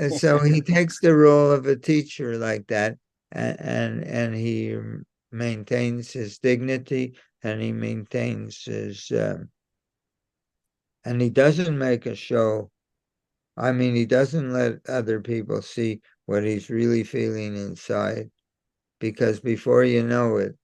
so he takes the role of a teacher like that, and he maintains his dignity, and he maintains his, and he doesn't make a show. I mean, he doesn't let other people see what he's really feeling inside, because before you know it,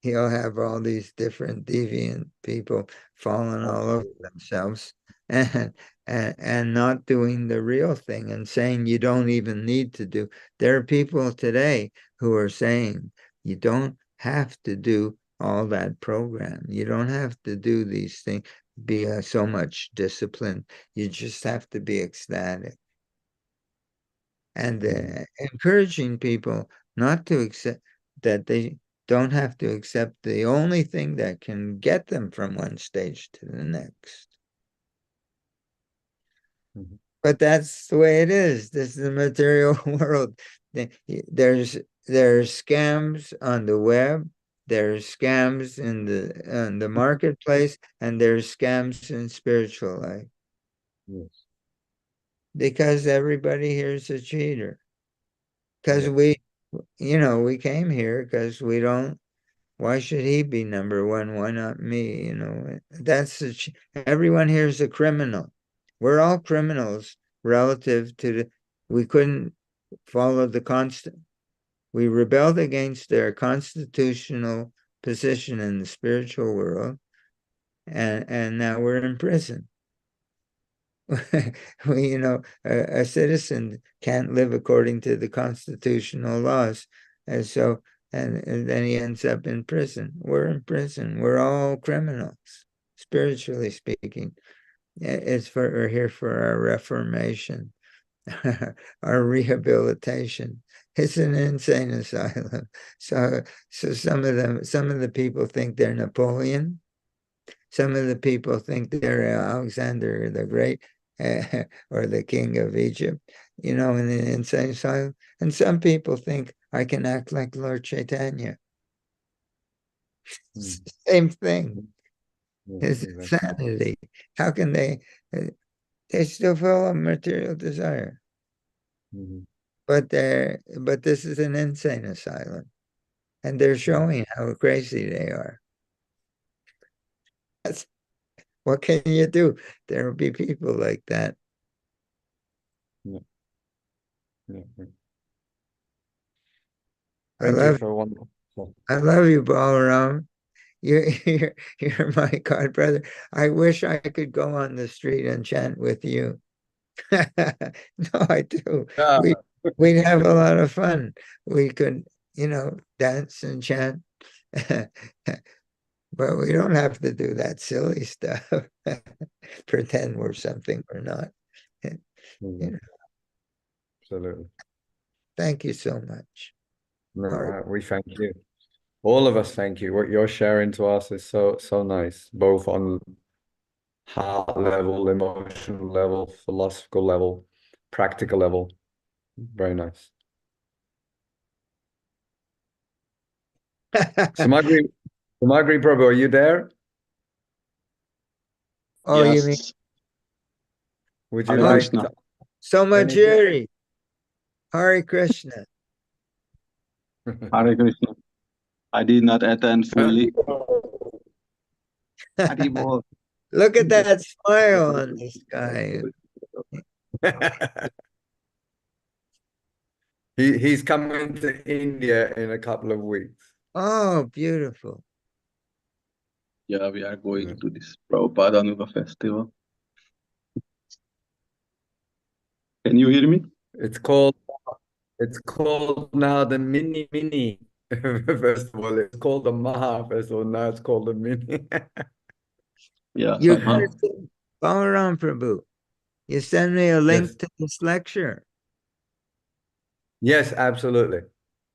he'll have all these different deviant people falling all over Absolutely. themselves and, and not doing the real thing and saying you don't even need to do. There are people today who are saying you don't have to do all that program. You don't have to do these things, be so much discipline. You just have to be ecstatic. And Mhm. encouraging people not to accept that they don't have to accept the only thing that can get them from one stage to the next. Mhm. But that's the way it is. This is the material world. There's there's scams on the web, there's scams in the marketplace, and there's scams in spiritual life Yes. because everybody here is a cheater. Because Yep. we came here because we don't Why should he be number one? Why not me? Everyone here is a criminal. We're all criminals relative to we couldn't follow the constant. We rebelled against their constitutional position in the spiritual world, and now we're in prison. A citizen can't live according to the constitutional laws, and then he ends up in prison. We're in prison. We're all criminals, spiritually speaking. We're here for our reformation, our rehabilitation. It's an insane asylum. So some of the people think they're Napoleon. Some of the people think they're Alexander the Great or the King of Egypt, in an insane asylum. And some people think I can act like Lord Chaitanya. Same thing. It's insanity. How can they still feel a material desire? But this is an insane asylum. And they're showing how crazy they are. What can you do? There will be people like that. Yeah. I love you, Balaram. You're my god brother. I wish I could go on the street and chant with you. No, I do. Yeah. We'd have a lot of fun. We could, dance and chant. But we don't have to do that silly stuff. Pretend we're something we're not. Absolutely. Thank you so much. No, we thank you. All of us thank you. What you're sharing to us is so nice, both on heart level, emotional level, philosophical level, practical level. Very nice. Samagri Prabhu, are you there? Oh, yes. you mean? Would you Hare like Krishna. to? So much Hare. Hare Krishna. Hare Krishna. I did not attend fully. Haribol. Look at that smile on this guy. He's coming to India in a couple of weeks. Oh, beautiful. Yeah, we are going to this Prabhupada Anuga festival. Can you hear me? It's called now the mini festival. It's called the Maha festival. Now it's called the mini. Yeah, You somehow. Balaram Prabhu, you send me a link to this lecture. Yes, absolutely.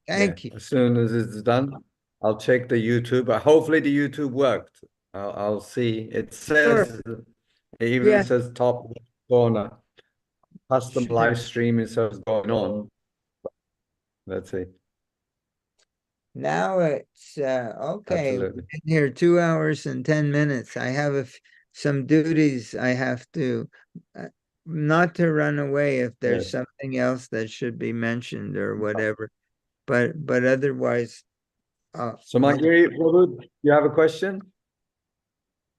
Thank you. As soon as it's done, I'll check the YouTube. Hopefully the YouTube worked. I'll see. It says, it even says top corner, custom live streaming, so it's going on. Let's see. Now it's okay. Absolutely. We've been here 2 hours and 10 minutes. I have some duties I have to, not to run away if there's something else that should be mentioned or whatever. But otherwise. So, Magiri, Prabhu, you have a question?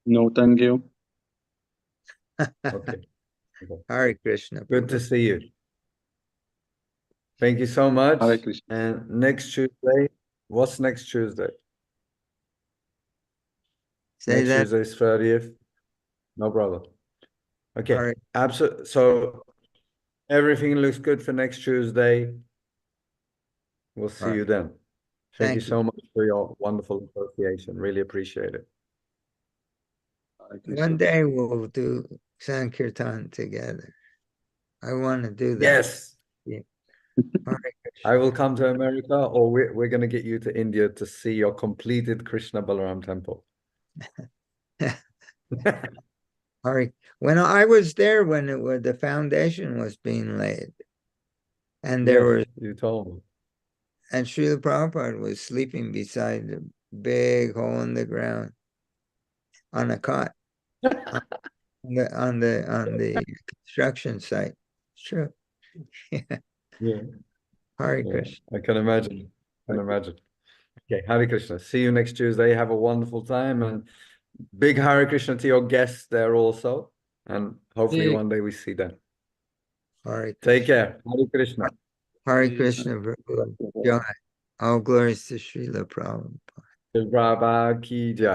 No, thank you. Okay. Hare Krishna. Good to see you. Thank you so much. Hare Krishna. And next Tuesday, what's next Tuesday? Say that. Tuesday is 30th. No problem. Okay. All right. Absolutely. So everything looks good for next Tuesday. We'll see you then. Thank you so much for your wonderful association. Really appreciate it. One day we'll do Sankirtan together. I want to do that. Yes. Yeah. I will come to America, or we're going to get you to India to see your completed Krishna Balaram temple. All right. When I was there, when the foundation was being laid, and there was, you told me, and Srila Prabhupada was sleeping beside the big hole in the ground on a cot on the construction site. It's true. Yeah. Hare Krishna. I can imagine. Okay, Hare Krishna. See you next Tuesday. Have a wonderful time, and big Hare Krishna to your guests there also. And hopefully Yeah. one day we see them. Hare Take Krishna. care. Hare Krishna. Hare Krishna, Prabhu. Jai. All glories to Srila Prabhupada. Prabhupada ki jai.